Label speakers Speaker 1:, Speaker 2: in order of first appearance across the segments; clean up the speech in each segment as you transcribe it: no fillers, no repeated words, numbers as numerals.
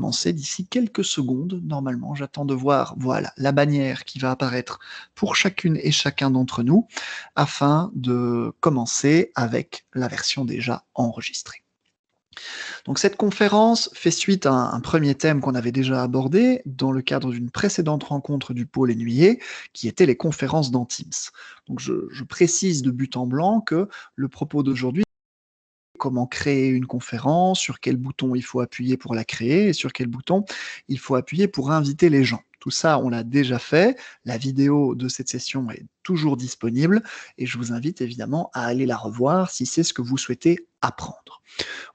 Speaker 1: commencer d'ici quelques secondes. Normalement, j'attends de voir, voilà, la bannière qui va apparaître pour chacune et chacun d'entre nous afin de commencer avec la version déjà enregistrée. Donc cette conférence fait suite à un premier thème qu'on avait déjà abordé dans le cadre d'une précédente rencontre du pôle Énuyer, qui était les conférences dans Teams. Donc je précise de but en blanc que le propos d'aujourd'hui, comment créer une conférence, sur quel bouton il faut appuyer pour la créer et sur quel bouton il faut appuyer pour inviter les gens. Tout ça, on l'a déjà fait. La vidéo de cette session est toujours disponible et je vous invite évidemment à aller la revoir si c'est ce que vous souhaitez apprendre.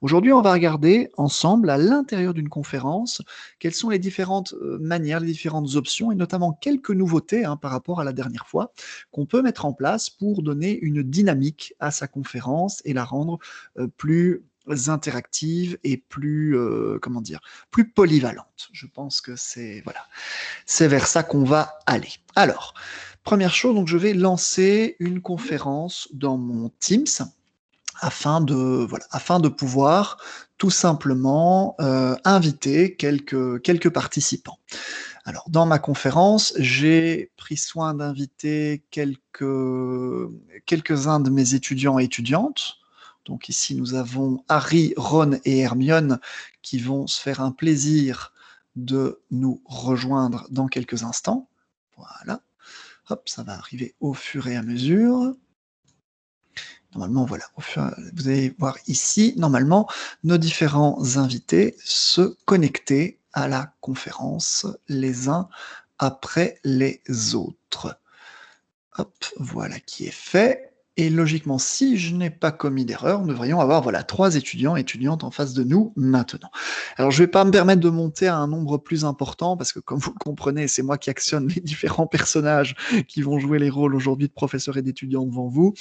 Speaker 1: Aujourd'hui, on va regarder ensemble à l'intérieur d'une conférence quelles sont les différentes manières, les différentes options et notamment quelques nouveautés par rapport à la dernière fois qu'on peut mettre en place pour donner une dynamique à sa conférence et la rendre plus interactive et plus comment dire, plus polyvalente. Je pense que c'est voilà, c'est vers ça qu'on va aller. Alors, première chose, donc je vais lancer une conférence dans mon Teams afin de pouvoir tout simplement inviter quelques participants. Alors, dans ma conférence, j'ai pris soin d'inviter quelques-uns de mes étudiants et étudiantes. Donc ici, nous avons Harry, Ron et Hermione qui vont se faire un plaisir de nous rejoindre dans quelques instants. Voilà. Hop, ça va arriver au fur et à mesure. Normalement, voilà, vous allez voir ici, normalement, nos différents invités se connecter à la conférence les uns après les autres. Hop, voilà qui est fait. Et logiquement, si je n'ai pas commis d'erreur, nous devrions avoir voilà, 3 étudiants et étudiantes en face de nous maintenant. Alors, je ne vais pas me permettre de monter à un nombre plus important parce que, comme vous le comprenez, c'est moi qui actionne les différents personnages qui vont jouer les rôles aujourd'hui de professeurs et d'étudiants devant vous.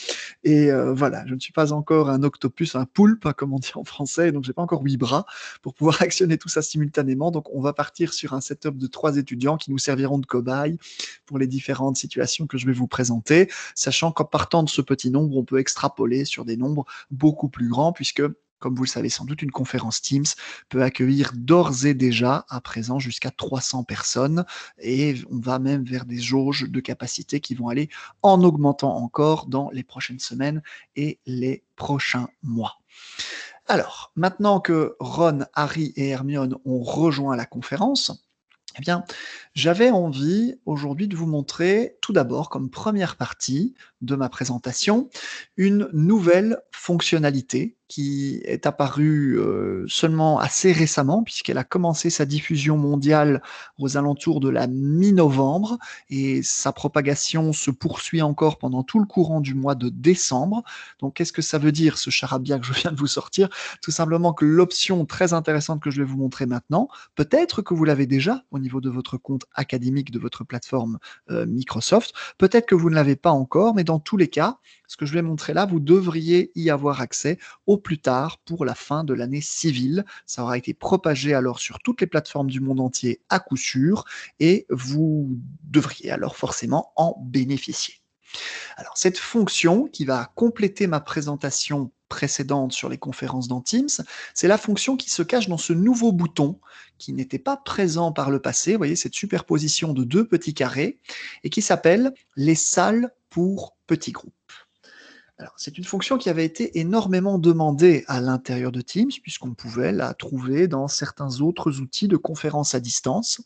Speaker 1: Et voilà, je ne suis pas encore un octopus, un poulpe, comme on dit en français, donc je n'ai pas encore 8 bras pour pouvoir actionner tout ça simultanément. Donc, on va partir sur un setup de 3 étudiants qui nous serviront de cobayes pour les différentes situations que je vais vous présenter, sachant qu'en partant de ce petit nombre, on peut extrapoler sur des nombres beaucoup plus grands, puisque, comme vous le savez sans doute, une conférence Teams peut accueillir d'ores et déjà, à présent, jusqu'à 300 personnes, et on va même vers des jauges de capacité qui vont aller en augmentant encore dans les prochaines semaines et les prochains mois. Alors, maintenant que Ron, Harry et Hermione ont rejoint la conférence, eh bien, j'avais envie aujourd'hui de vous montrer tout d'abord, comme première partie de ma présentation, une nouvelle fonctionnalité qui est apparue seulement assez récemment, puisqu'elle a commencé sa diffusion mondiale aux alentours de la mi-novembre, et sa propagation se poursuit encore pendant tout le courant du mois de décembre. Donc, qu'est-ce que ça veut dire, ce charabia que je viens de vous sortir? Tout simplement que l'option très intéressante que je vais vous montrer maintenant, peut-être que vous l'avez déjà au niveau de votre compte académique de votre plateforme Microsoft, peut-être que vous ne l'avez pas encore, mais dans tous les cas, ce que je vais montrer là, vous devriez y avoir accès au plus tard pour la fin de l'année civile. Ça aura été propagé alors sur toutes les plateformes du monde entier à coup sûr, et vous devriez alors forcément en bénéficier. Alors, cette fonction qui va compléter ma présentation précédente sur les conférences dans Teams, c'est la fonction qui se cache dans ce nouveau bouton qui n'était pas présent par le passé. Vous voyez cette superposition de 2 petits carrés et qui s'appelle les salles pour petits groupes. Alors, c'est une fonction qui avait été énormément demandée à l'intérieur de Teams, puisqu'on pouvait la trouver dans certains autres outils de conférence à distance.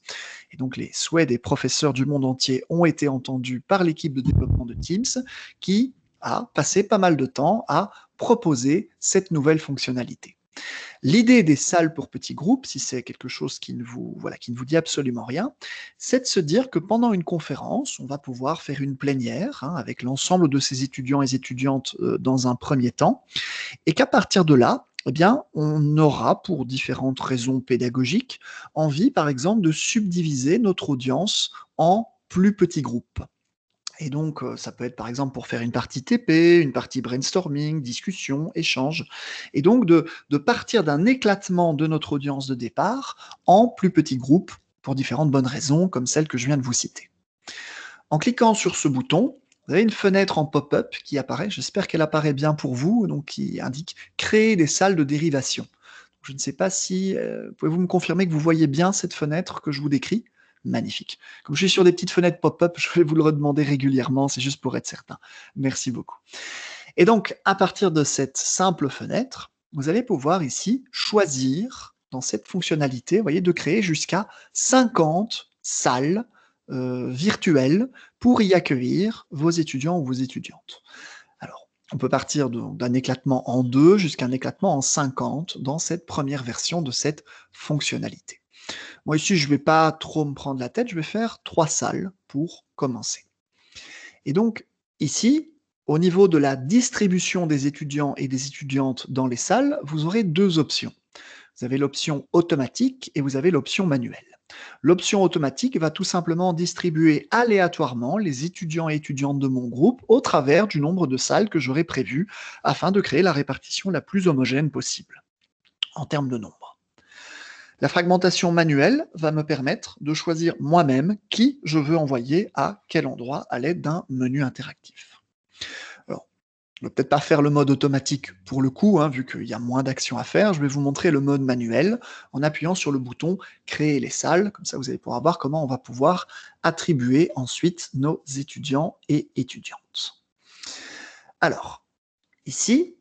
Speaker 1: Et donc, les souhaits des professeurs du monde entier ont été entendus par l'équipe de développement de Teams, qui a passé pas mal de temps à proposer cette nouvelle fonctionnalité. L'idée des salles pour petits groupes, si c'est quelque chose qui ne vous dit absolument rien, c'est de se dire que pendant une conférence, on va pouvoir faire une plénière avec l'ensemble de ces étudiants et étudiantes dans un premier temps, et qu'à partir de là, eh bien, on aura, pour différentes raisons pédagogiques, envie, par exemple, de subdiviser notre audience en plus petits groupes. Et donc, ça peut être par exemple pour faire une partie TP, une partie brainstorming, discussion, échange. Et donc de partir d'un éclatement de notre audience de départ en plus petits groupes pour différentes bonnes raisons, comme celles que je viens de vous citer. En cliquant sur ce bouton, vous avez une fenêtre en pop-up qui apparaît, j'espère qu'elle apparaît bien pour vous, donc qui indique « Créer des salles de dérivation ». Je ne sais pas si, pouvez-vous me confirmer que vous voyez bien cette fenêtre que je vous décris? Magnifique. Comme je suis sur des petites fenêtres pop-up, je vais vous le redemander régulièrement, c'est juste pour être certain. Merci beaucoup. Et donc, à partir de cette simple fenêtre, vous allez pouvoir ici choisir dans cette fonctionnalité, vous voyez, de créer jusqu'à 50 salles virtuelles pour y accueillir vos étudiants ou vos étudiantes. Alors, on peut partir d'un éclatement en 2 jusqu'à un éclatement en 50 dans cette première version de cette fonctionnalité. Moi ici, je ne vais pas trop me prendre la tête, je vais faire 3 salles pour commencer. Et donc, ici, au niveau de la distribution des étudiants et des étudiantes dans les salles, vous aurez 2 options. Vous avez l'option automatique et vous avez l'option manuelle. L'option automatique va tout simplement distribuer aléatoirement les étudiants et étudiantes de mon groupe au travers du nombre de salles que j'aurai prévues afin de créer la répartition la plus homogène possible en termes de nombre. La fragmentation manuelle va me permettre de choisir moi-même qui je veux envoyer à quel endroit à l'aide d'un menu interactif. Alors, je ne vais peut-être pas faire le mode automatique pour le coup, hein, vu qu'il y a moins d'actions à faire. Je vais vous montrer le mode manuel en appuyant sur le bouton Créer les salles. Comme ça, vous allez pouvoir voir comment on va pouvoir attribuer ensuite nos étudiants et étudiantes. Alors, ici,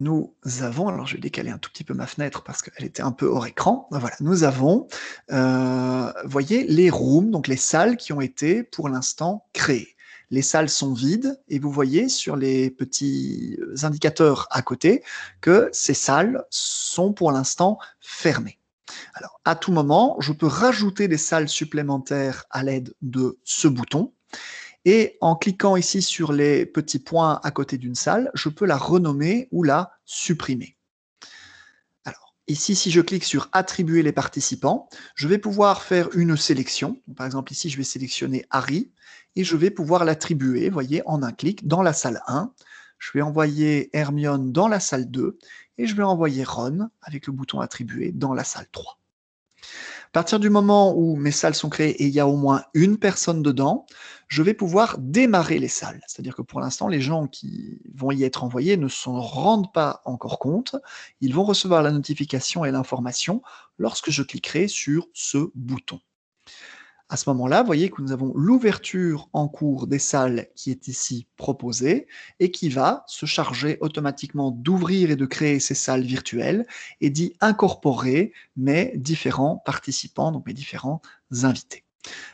Speaker 1: nous avons, alors je vais décaler un tout petit peu ma fenêtre parce qu'elle était un peu hors écran. Voilà, nous avons, voyez, les rooms, donc les salles qui ont été pour l'instant créées. Les salles sont vides et vous voyez sur les petits indicateurs à côté que ces salles sont pour l'instant fermées. Alors, à tout moment, je peux rajouter des salles supplémentaires à l'aide de ce bouton. Et en cliquant ici sur les petits points à côté d'une salle, je peux la renommer ou la supprimer. Alors, ici, si je clique sur attribuer les participants, je vais pouvoir faire une sélection. Par exemple, ici, je vais sélectionner Harry et je vais pouvoir l'attribuer, voyez, en un clic dans la salle 1. Je vais envoyer Hermione dans la salle 2 et je vais envoyer Ron avec le bouton attribuer dans la salle 3. À partir du moment où mes salles sont créées et il y a au moins une personne dedans, je vais pouvoir démarrer les salles. C'est-à-dire que pour l'instant, les gens qui vont y être envoyés ne s'en rendent pas encore compte. Ils vont recevoir la notification et l'information lorsque je cliquerai sur ce bouton. À ce moment-là, vous voyez que nous avons l'ouverture en cours des salles qui est ici proposée et qui va se charger automatiquement d'ouvrir et de créer ces salles virtuelles et d'y incorporer mes différents participants, donc mes différents invités.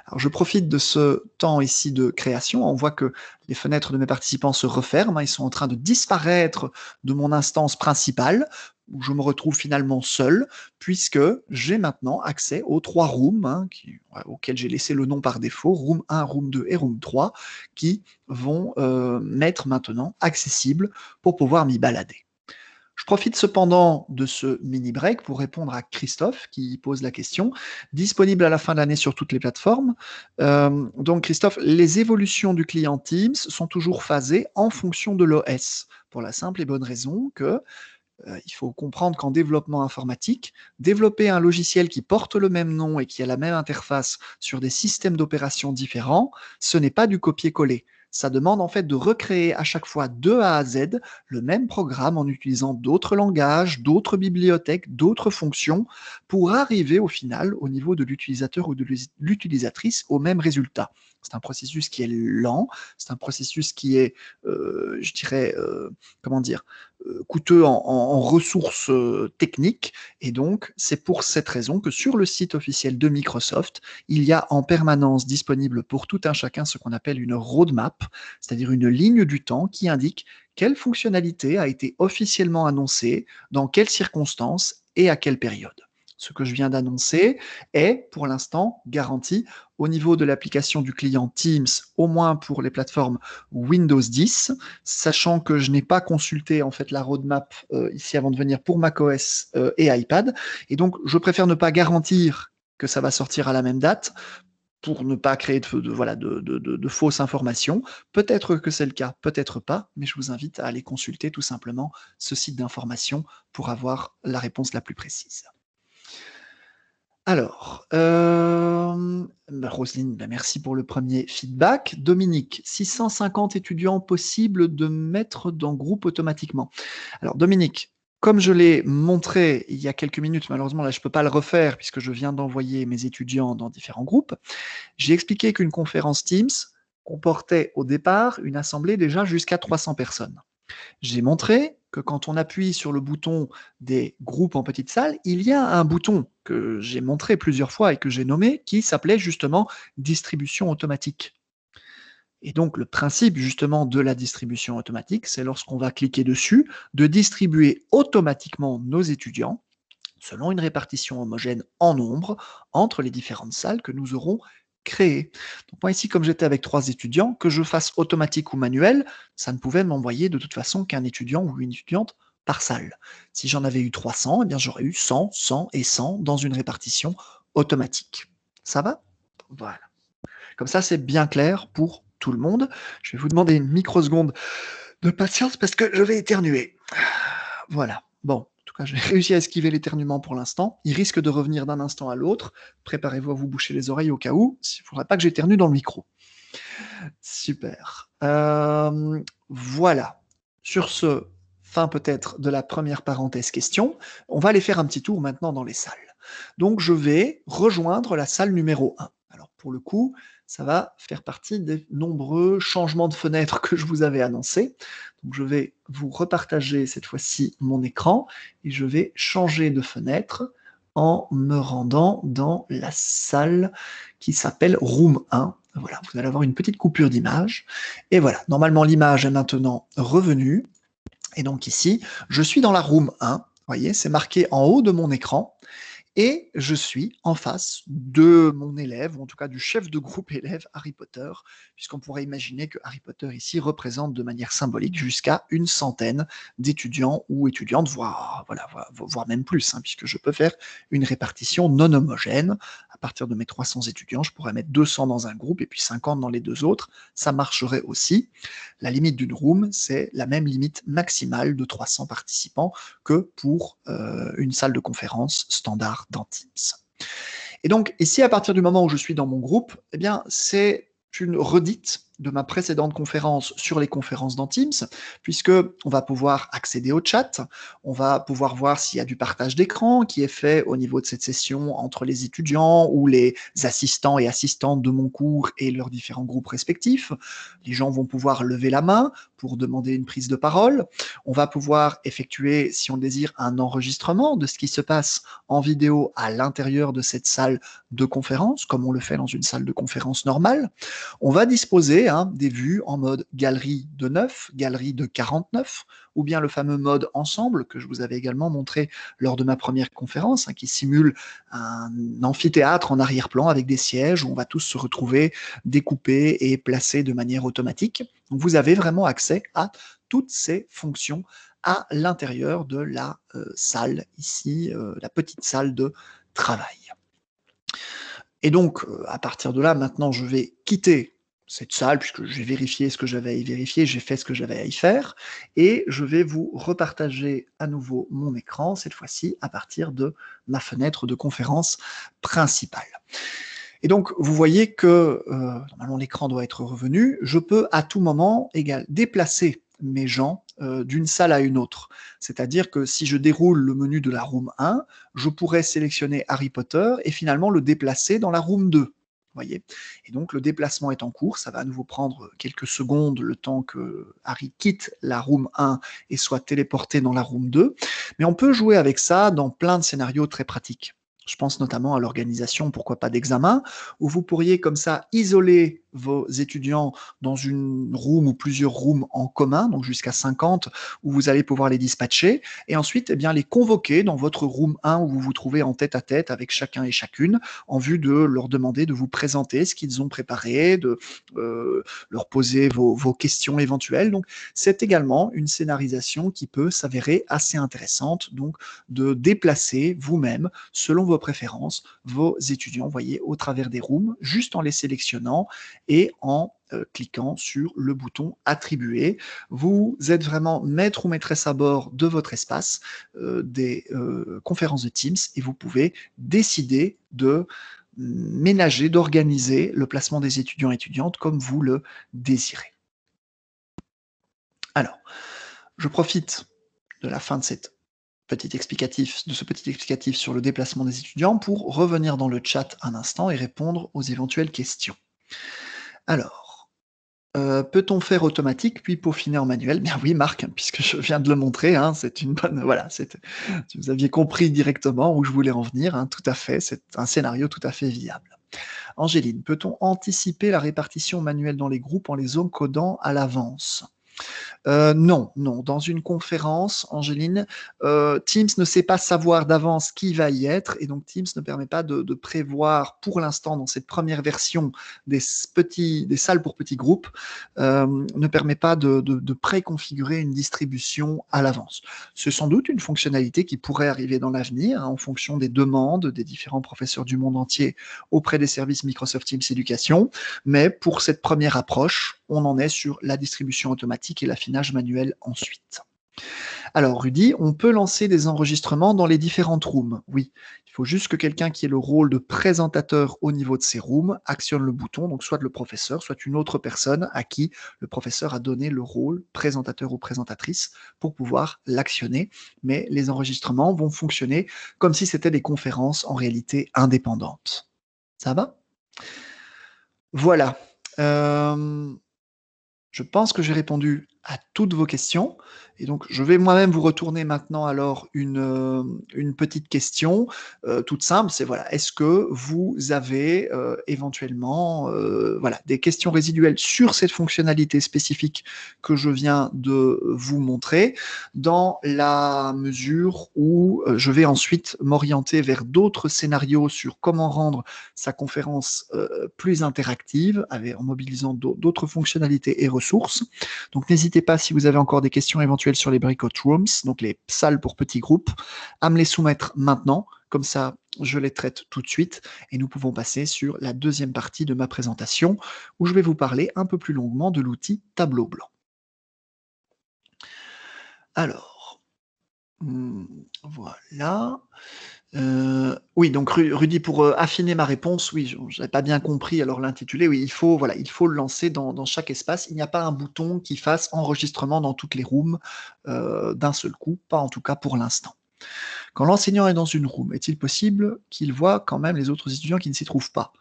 Speaker 1: Alors je profite de ce temps ici de création. On voit que les fenêtres de mes participants se referment, hein, ils sont en train de disparaître de mon instance principale, où je me retrouve finalement seul, puisque j'ai maintenant accès aux 3 rooms, hein, auxquels j'ai laissé le nom par défaut, room 1, room 2 et room 3, qui vont m'être maintenant accessibles pour pouvoir m'y balader. Je profite cependant de ce mini break pour répondre à Christophe qui pose la question. Disponible à la fin de l'année sur toutes les plateformes. Donc Christophe, les évolutions du client Teams sont toujours phasées en fonction de l'OS, pour la simple et bonne raison que il faut comprendre qu'en développement informatique, développer un logiciel qui porte le même nom et qui a la même interface sur des systèmes d'opération différents, ce n'est pas du copier-coller. Ça demande en fait de recréer à chaque fois de A à Z le même programme en utilisant d'autres langages, d'autres bibliothèques, d'autres fonctions pour arriver au final au niveau de l'utilisateur ou de l'utilisatrice au même résultat. C'est un processus qui est lent, c'est un processus qui est, je dirais, comment dire, coûteux en ressources techniques. Et donc, c'est pour cette raison que sur le site officiel de Microsoft, il y a en permanence disponible pour tout un chacun ce qu'on appelle une roadmap, c'est-à-dire une ligne du temps qui indique quelle fonctionnalité a été officiellement annoncée, dans quelles circonstances et à quelle période. Ce que je viens d'annoncer est, pour l'instant, garanti au niveau de l'application du client Teams, au moins pour les plateformes Windows 10, sachant que je n'ai pas consulté en fait la roadmap ici avant de venir pour macOS et iPad, et donc je préfère ne pas garantir que ça va sortir à la même date pour ne pas créer de fausses informations. Peut-être que c'est le cas, peut-être pas, mais je vous invite à aller consulter tout simplement ce site d'information pour avoir la réponse la plus précise. Alors, Roselyne, merci pour le premier feedback. Dominique, 650 étudiants possibles de mettre dans groupe automatiquement. Alors Dominique, comme je l'ai montré il y a quelques minutes, malheureusement là je ne peux pas le refaire puisque je viens d'envoyer mes étudiants dans différents groupes, j'ai expliqué qu'une conférence Teams comportait au départ une assemblée déjà jusqu'à 300 personnes. J'ai montré que quand on appuie sur le bouton des groupes en petite salle, il y a un bouton que j'ai montré plusieurs fois et que j'ai nommé qui s'appelait justement distribution automatique. Et donc le principe justement de la distribution automatique, c'est lorsqu'on va cliquer dessus, de distribuer automatiquement nos étudiants selon une répartition homogène en nombre entre les différentes salles que nous aurons créées. Donc moi ici, comme j'étais avec 3 étudiants, que je fasse automatique ou manuel, ça ne pouvait m'envoyer de toute façon qu'un étudiant ou une étudiante par salle. Si j'en avais eu 300, eh bien j'aurais eu 100, 100 et 100 dans une répartition automatique. Ça va? Voilà. Comme ça, c'est bien clair pour tout le monde. Je vais vous demander une microseconde de patience parce que je vais éternuer. Voilà. Bon, en tout cas, j'ai réussi à esquiver l'éternuement pour l'instant. Il risque de revenir d'un instant à l'autre. Préparez-vous à vous boucher les oreilles au cas où. Il ne faudrait pas que j'éternue dans le micro. Super. Voilà. Sur ce, fin peut-être de la première parenthèse question. On va aller faire un petit tour maintenant dans les salles. Donc, je vais rejoindre la salle numéro 1. Alors, pour le coup, ça va faire partie des nombreux changements de fenêtre que je vous avais annoncés. Donc, je vais vous repartager cette fois-ci mon écran et je vais changer de fenêtre en me rendant dans la salle qui s'appelle Room 1. Voilà, vous allez avoir une petite coupure d'image. Et voilà, normalement l'image est maintenant revenue. Et donc ici, je suis dans la Room 1. Vous voyez, c'est marqué en haut de mon écran. Et je suis en face de mon élève, ou en tout cas du chef de groupe élève Harry Potter, puisqu'on pourrait imaginer que Harry Potter ici représente de manière symbolique jusqu'à une centaine d'étudiants ou étudiantes, voire, voilà, voire même plus, hein, puisque je peux faire une répartition non homogène. À partir de mes 300 étudiants, je pourrais mettre 200 dans un groupe et puis 50 dans les deux autres. Ça marcherait aussi. La limite d'une room, c'est la même limite maximale de 300 participants que pour une salle de conférence standard dans Teams. Et donc ici, à partir du moment où je suis dans mon groupe, eh bien, c'est une redite de ma précédente conférence sur les conférences dans Teams, puisque on va pouvoir accéder au chat, on va pouvoir voir s'il y a du partage d'écran qui est fait au niveau de cette session entre les étudiants ou les assistants et assistantes de mon cours et leurs différents groupes respectifs. Les gens vont pouvoir lever la main pour demander une prise de parole. On va pouvoir effectuer, si on désire, un enregistrement de ce qui se passe en vidéo à l'intérieur de cette salle de conférence, comme on le fait dans une salle de conférence normale. On va disposer des vues en mode galerie de 9, galerie de 49, ou bien le fameux mode ensemble que je vous avais également montré lors de ma première conférence, qui simule un amphithéâtre en arrière-plan avec des sièges où on va tous se retrouver découpés et placés de manière automatique. Donc vous avez vraiment accès à toutes ces fonctions à l'intérieur de la salle ici, la petite salle de travail. Et donc, à partir de là, maintenant, je vais quitter cette salle, puisque j'ai vérifié ce que j'avais à y vérifier, j'ai fait ce que j'avais à y faire, et je vais vous repartager à nouveau mon écran, cette fois-ci à partir de ma fenêtre de conférence principale. Et donc, vous voyez que, normalement, l'écran doit être revenu, je peux à tout moment déplacer mes gens d'une salle à une autre. C'est-à-dire que si je déroule le menu de la room 1, je pourrais sélectionner Harry Potter et finalement le déplacer dans la room 2. Voyez. Et donc le déplacement est en cours, ça va à nouveau prendre quelques secondes le temps que Harry quitte la room 1 et soit téléporté dans la room 2. Mais on peut jouer avec ça dans plein de scénarios très pratiques. Je pense notamment à l'organisation, pourquoi pas d'examen, où vous pourriez comme ça isoler vos étudiants dans une room ou plusieurs rooms en commun, donc jusqu'à 50, où vous allez pouvoir les dispatcher, et ensuite eh bien, les convoquer dans votre room 1 où vous vous trouvez en tête à tête avec chacun et chacune, en vue de leur demander de vous présenter ce qu'ils ont préparé, de leur poser vos questions éventuelles. Donc c'est également une scénarisation qui peut s'avérer assez intéressante, donc de déplacer vous-même, selon vos préférences, vos étudiants, voyez, au travers des rooms, juste en les sélectionnant et en cliquant sur le bouton attribuer. Vous êtes vraiment maître ou maîtresse à bord de votre espace des conférences de Teams et vous pouvez décider de ménager, d'organiser le placement des étudiants et étudiantes comme vous le désirez. Alors, je profite de la fin de cette de ce petit explicatif sur le déplacement des étudiants pour revenir dans le chat un instant et répondre aux éventuelles questions. Alors, peut-on faire automatique puis peaufiner en manuel? Bien oui, Marc, puisque je viens de le montrer, hein, c'est une bonne voilà, vous aviez compris directement où je voulais en venir, hein, tout à fait, c'est un scénario tout à fait viable. Angéline, peut-on anticiper la répartition manuelle dans les groupes en les encodant à l'avance? Non, non. Dans une conférence, Angéline, Teams ne sait pas savoir d'avance qui va y être et donc Teams ne permet pas de prévoir pour l'instant dans cette première version des salles pour petits groupes, ne permet pas de préconfigurer une distribution à l'avance. C'est sans doute une fonctionnalité qui pourrait arriver dans l'avenir, hein, en fonction des demandes des différents professeurs du monde entier auprès des services Microsoft Teams Éducation, mais pour cette première approche, on en est sur la distribution automatique et l'affinage manuel ensuite. Alors Rudy, on peut lancer des enregistrements dans les différentes rooms. Oui, il faut juste que quelqu'un qui ait le rôle de présentateur au niveau de ces rooms actionne le bouton, donc soit le professeur, soit une autre personne à qui le professeur a donné le rôle présentateur ou présentatrice pour pouvoir l'actionner. Mais les enregistrements vont fonctionner comme si c'était des conférences en réalité indépendantes. Ça va? Voilà. Je pense que j'ai répondu à toutes vos questions et donc je vais moi-même vous retourner maintenant alors une petite question, toute simple, c'est voilà, est-ce que vous avez, éventuellement, voilà, des questions résiduelles sur cette fonctionnalité spécifique que je viens de vous montrer? Dans la mesure où, je vais ensuite m'orienter vers d'autres scénarios sur comment rendre sa conférence, plus interactive en mobilisant d'autres fonctionnalités et ressources. Donc n'hésitez pas, si vous avez encore des questions éventuelles sur les breakout rooms, donc les salles pour petits groupes, à me les soumettre maintenant. Comme ça, je les traite tout de suite et nous pouvons passer sur la deuxième partie de ma présentation où je vais vous parler un peu plus longuement de l'outil Tableau Blanc. Alors, voilà. Oui, donc Rudy, pour affiner ma réponse, oui, je n'avais pas bien compris alors l'intitulé. Oui, voilà, il faut le lancer dans chaque espace. Il n'y a pas un bouton qui fasse enregistrement dans toutes les rooms d'un seul coup, pas en tout cas pour l'instant. Quand l'enseignant est dans une room, est-il possible qu'il voit quand même les autres étudiants qui ne s'y trouvent pas?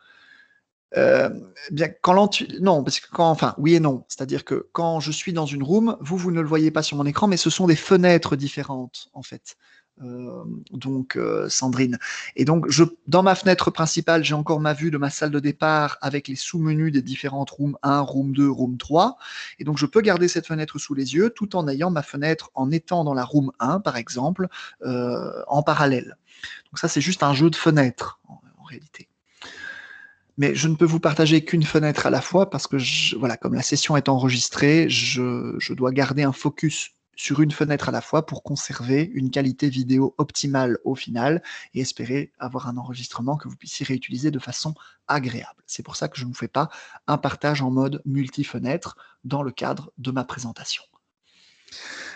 Speaker 1: Bien, non, parce que enfin, oui et non. C'est-à-dire que quand je suis dans une room, vous ne le voyez pas sur mon écran, mais ce sont des fenêtres différentes, en fait. Donc, Sandrine. Et donc, dans ma fenêtre principale, j'ai encore ma vue de ma salle de départ avec les sous-menus des différentes rooms 1, room 2, room 3. Et donc, je peux garder cette fenêtre sous les yeux tout en ayant ma fenêtre en étant dans la room 1, par exemple, en parallèle. Donc ça, c'est juste un jeu de fenêtres, en réalité. Mais je ne peux vous partager qu'une fenêtre à la fois parce que voilà, comme la session est enregistrée, je dois garder un focus sur une fenêtre à la fois pour conserver une qualité vidéo optimale au final et espérer avoir un enregistrement que vous puissiez réutiliser de façon agréable. C'est pour ça que je ne vous fais pas un partage en mode multi-fenêtre dans le cadre de ma présentation.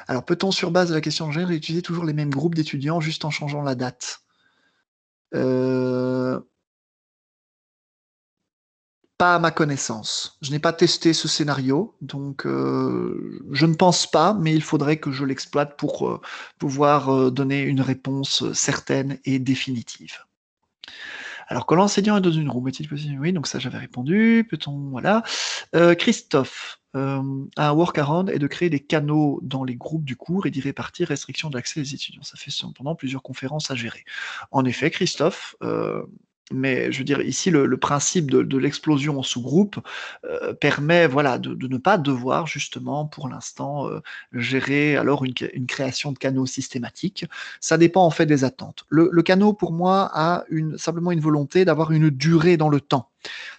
Speaker 1: Alors, peut-on, sur base de la question générale, réutiliser toujours les mêmes groupes d'étudiants juste en changeant la date? Pas à ma connaissance. Je n'ai pas testé ce scénario, donc je ne pense pas, mais il faudrait que je l'exploite pour pouvoir donner une réponse certaine et définitive. Alors, quand l'enseignant est dans une room, est-il possible? Oui, donc ça j'avais répondu. Peut-on, voilà. Christophe, un workaround est de créer des canaux dans les groupes du cours et d'y répartir restriction d'accès des étudiants. Ça fait cependant plusieurs conférences à gérer. En effet, Christophe, mais je veux dire, ici, le principe de l'explosion en sous-groupe permet voilà, de ne pas devoir justement, pour l'instant, gérer alors une création de canaux systématiques. Ça dépend en fait des attentes. Le canot, pour moi, a simplement une volonté d'avoir une durée dans le temps.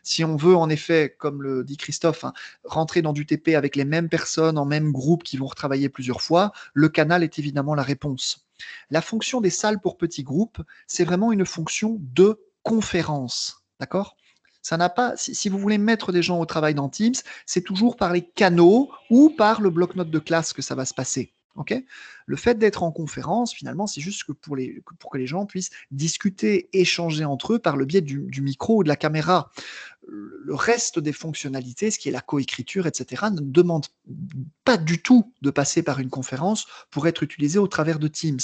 Speaker 1: Si on veut, en effet, comme le dit Christophe, hein, rentrer dans du TP avec les mêmes personnes en même groupe qui vont retravailler plusieurs fois, le canal est évidemment la réponse. La fonction des salles pour petits groupes, c'est vraiment une fonction de conférence. D'accord? Ça n'a pas, si vous voulez mettre des gens au travail dans Teams, c'est toujours par les canaux ou par le bloc-notes de classe que ça va se passer. Okay, le fait d'être en conférence, finalement, c'est juste que pour que les gens puissent discuter, échanger entre eux par le biais du micro ou de la caméra. le reste des fonctionnalités, ce qui est la coécriture, etc., ne demande pas du tout de passer par une conférence pour être utilisé au travers de Teams.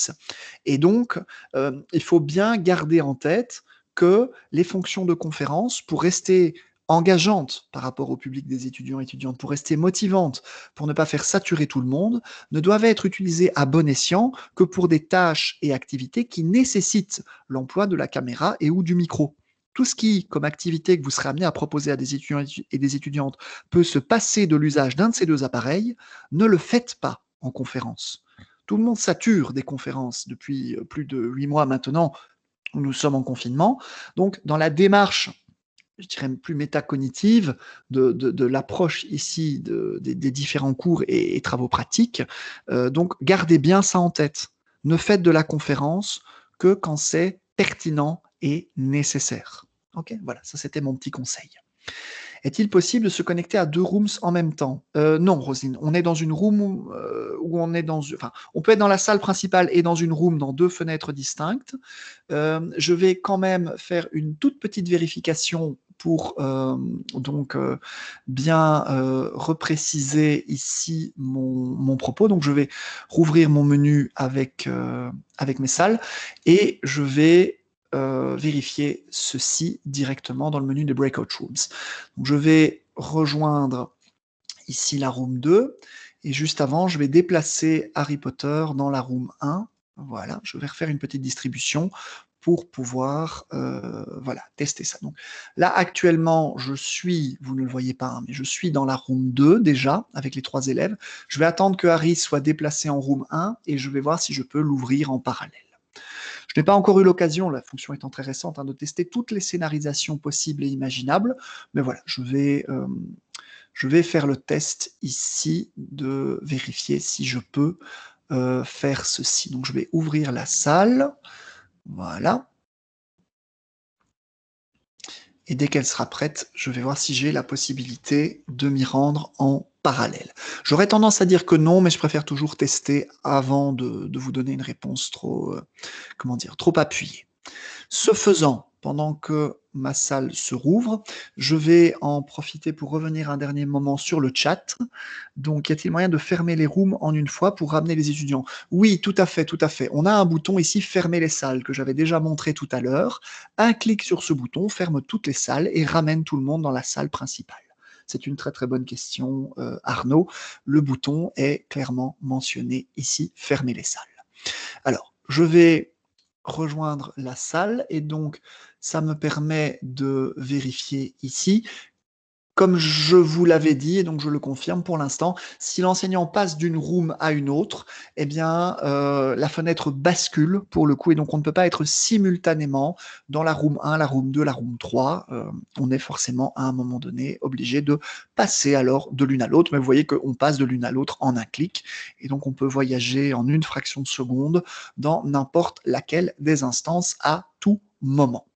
Speaker 1: Et donc, il faut bien garder en tête que les fonctions de conférence, pour rester engageantes par rapport au public des étudiants et étudiantes, pour rester motivantes, pour ne pas faire saturer tout le monde, ne doivent être utilisées à bon escient que pour des tâches et activités qui nécessitent l'emploi de la caméra et ou du micro. Tout ce qui, comme activité que vous serez amené à proposer à des étudiants et des étudiantes, peut se passer de l'usage d'un de ces deux appareils, ne le faites pas en conférence. Tout le monde sature des conférences depuis plus de 8 mois maintenant, où nous sommes en confinement. Donc, dans la démarche, je dirais plus métacognitive de l'approche ici des différents cours et travaux pratiques, donc gardez bien ça en tête. Ne faites de la conférence que quand c'est pertinent et nécessaire. Ok, voilà, ça c'était mon petit conseil. Est-il possible de se connecter à deux rooms en même temps? Non, Rosine. On est dans une room où on est dans... Enfin, on peut être dans la salle principale et dans une room dans deux fenêtres distinctes. Je vais quand même faire une toute petite vérification pour donc bien repréciser ici mon propos. Donc, je vais rouvrir mon menu avec mes salles et je vais vérifier ceci directement dans le menu des Breakout Rooms. Donc, je vais rejoindre ici la room 2 et juste avant, je vais déplacer Harry Potter dans la room 1. Voilà, je vais refaire une petite distribution pour pouvoir voilà, tester ça. Donc là, actuellement, je suis, vous ne le voyez pas, hein, mais je suis dans la room 2 déjà, avec les 3 élèves. Je vais attendre que Harry soit déplacé en room 1 et je vais voir si je peux l'ouvrir en parallèle. Je n'ai pas encore eu l'occasion, la fonction étant très récente, hein, de tester toutes les scénarisations possibles et imaginables, mais voilà, je vais faire le test ici de vérifier si je peux faire ceci. Donc je vais ouvrir la salle, voilà. Et dès qu'elle sera prête, je vais voir si j'ai la possibilité de m'y rendre en parallèle. J'aurais tendance à dire que non, mais je préfère toujours tester avant de vous donner une réponse trop, comment dire, trop appuyée. Ce faisant, pendant que ma salle se rouvre, je vais en profiter pour revenir un dernier moment sur le chat. Donc, y a-t-il moyen de fermer les rooms en une fois pour ramener les étudiants? Oui, tout à fait, tout à fait. On a un bouton ici, fermer les salles, que j'avais déjà montré tout à l'heure. Un clic sur ce bouton ferme toutes les salles et ramène tout le monde dans la salle principale. C'est une très très bonne question, Arnaud. Le bouton est clairement mentionné ici, fermer les salles. Alors, je vais rejoindre la salle et donc ça me permet de vérifier ici. Comme je vous l'avais dit, et donc je le confirme pour l'instant, si l'enseignant passe d'une room à une autre, eh bien, la fenêtre bascule pour le coup, et donc on ne peut pas être simultanément dans la room 1, la room 2, la room 3. On est forcément à un moment donné obligé de passer alors de l'une à l'autre, mais vous voyez qu'on passe de l'une à l'autre en un clic, et donc on peut voyager en une fraction de seconde dans n'importe laquelle des instances à tout moment.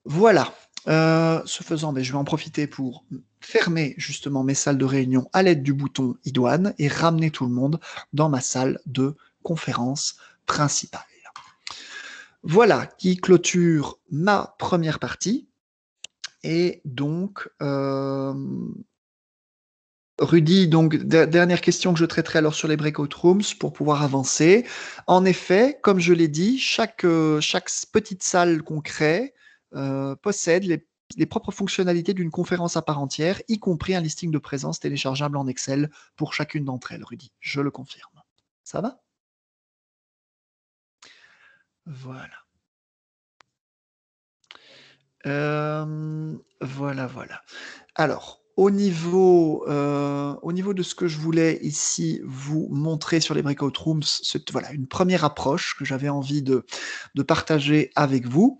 Speaker 1: Voilà. Ce faisant, je vais en profiter pour fermer justement mes salles de réunion à l'aide du bouton idoine et ramener tout le monde dans ma salle de conférence principale. Voilà qui clôture ma première partie. Et donc, Rudy, donc dernière question que je traiterai alors sur les breakout rooms pour pouvoir avancer. En effet, comme je l'ai dit, chaque petite salle qu'on crée possède les propres fonctionnalités d'une conférence à part entière, y compris un listing de présence téléchargeable en Excel pour chacune d'entre elles, Rudy. Je le confirme. Ça va? Voilà. Voilà, voilà. Alors, au niveau de ce que je voulais ici vous montrer sur les breakout rooms, c'est voilà, une première approche que j'avais envie de partager avec vous.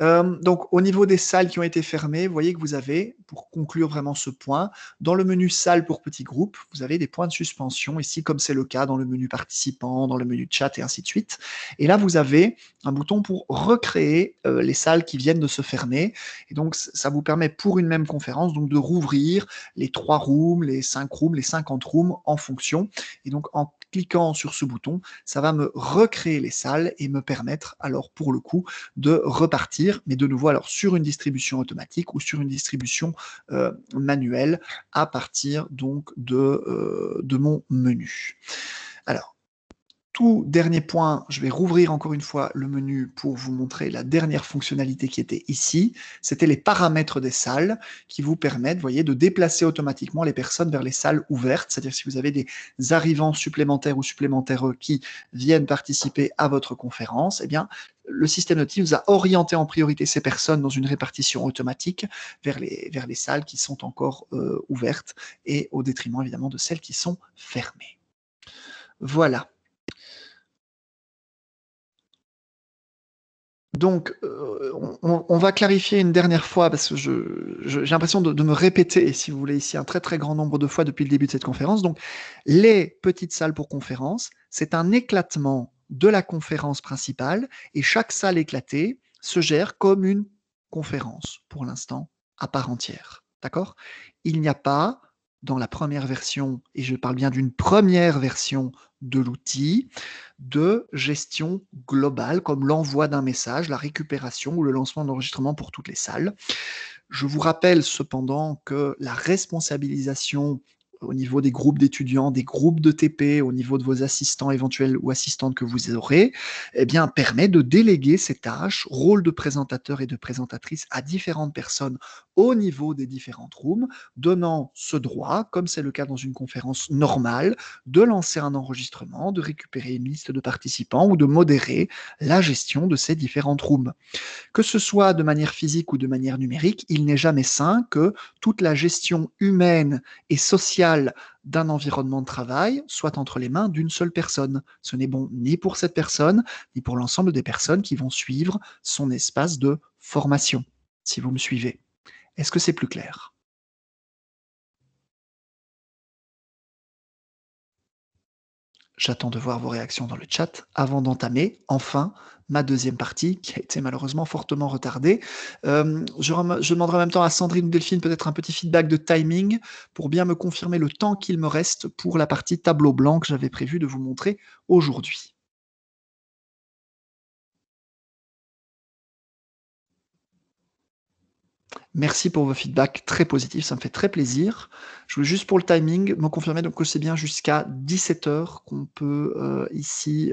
Speaker 1: Donc au niveau des salles qui ont été fermées, vous voyez que vous avez, pour conclure vraiment ce point, dans le menu salle pour petits groupes, vous avez des points de suspension ici, comme c'est le cas dans le menu participants, dans le menu chat et ainsi de suite. Et là, vous avez un bouton pour recréer les salles qui viennent de se fermer. Et donc, ça vous permet pour une même conférence donc de rouvrir les 3 rooms, les 5 rooms, les 50 rooms en fonction. Et donc, en cliquant sur ce bouton, ça va me recréer les salles et me permettre alors pour le coup de repartir, mais de nouveau alors sur une distribution automatique ou sur une distribution manuelle à partir donc de mon menu. Alors, tout dernier point, je vais rouvrir encore une fois le menu pour vous montrer la dernière fonctionnalité qui était ici. C'était les paramètres des salles qui vous permettent, vous voyez, de déplacer automatiquement les personnes vers les salles ouvertes. C'est-à-dire si vous avez des arrivants supplémentaires ou supplémentaires qui viennent participer à votre conférence, eh bien, le système de Teams a orienté en priorité ces personnes dans une répartition automatique vers les salles qui sont encore ouvertes et au détriment évidemment de celles qui sont fermées. Voilà. Donc, on va clarifier une dernière fois parce que j'ai l'impression de me répéter, si vous voulez, ici un très très grand nombre de fois depuis le début de cette conférence. Donc, les petites salles pour conférence, c'est un éclatement de la conférence principale et chaque salle éclatée se gère comme une conférence, pour l'instant, à part entière. D'accord? Il n'y a pas, dans la première version, et je parle bien d'une première version de l'outil, de gestion globale, comme l'envoi d'un message, la récupération ou le lancement d'enregistrement pour toutes les salles. Je vous rappelle cependant que la responsabilisation au niveau des groupes d'étudiants, des groupes de TP, au niveau de vos assistants éventuels ou assistantes que vous aurez, eh bien, permet de déléguer ces tâches, rôle de présentateur et de présentatrice à différentes personnes au niveau des différentes rooms, donnant ce droit, comme c'est le cas dans une conférence normale, de lancer un enregistrement, de récupérer une liste de participants ou de modérer la gestion de ces différentes rooms. Que ce soit de manière physique ou de manière numérique, il n'est jamais sain que toute la gestion humaine et sociale d'un environnement de travail soit entre les mains d'une seule personne. Ce n'est bon ni pour cette personne, ni pour l'ensemble des personnes qui vont suivre son espace de formation, si vous me suivez. Est-ce que c'est plus clair? J'attends de voir vos réactions dans le chat avant d'entamer enfin ma deuxième partie qui a été malheureusement fortement retardée. Je demanderai en même temps à Sandrine ou Delphine peut-être un petit feedback de timing pour bien me confirmer le temps qu'il me reste pour la partie tableau blanc que j'avais prévu de vous montrer aujourd'hui. Merci pour vos feedbacks très positifs, ça me fait très plaisir. Je veux juste pour le timing me confirmer donc que c'est bien jusqu'à 17 h qu'on peut, ici,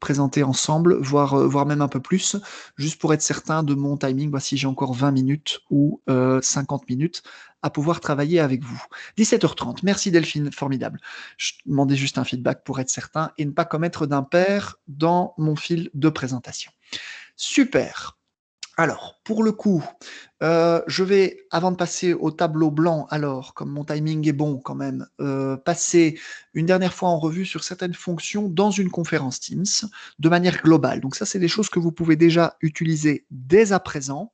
Speaker 1: présenter ensemble, voire même un peu plus, juste pour être certain de mon timing. Voici, j'ai encore 20 minutes ou 50 minutes à pouvoir travailler avec vous. 17 h 30, merci Delphine, formidable. Je demandais juste un feedback pour être certain et ne pas commettre d'impair dans mon fil de présentation. Super. Alors, pour le coup, je vais, avant de passer au tableau blanc, alors, comme mon timing est bon quand même, passer une dernière fois en revue sur certaines fonctions dans une conférence Teams, de manière globale. Donc ça, c'est des choses que vous pouvez déjà utiliser dès à présent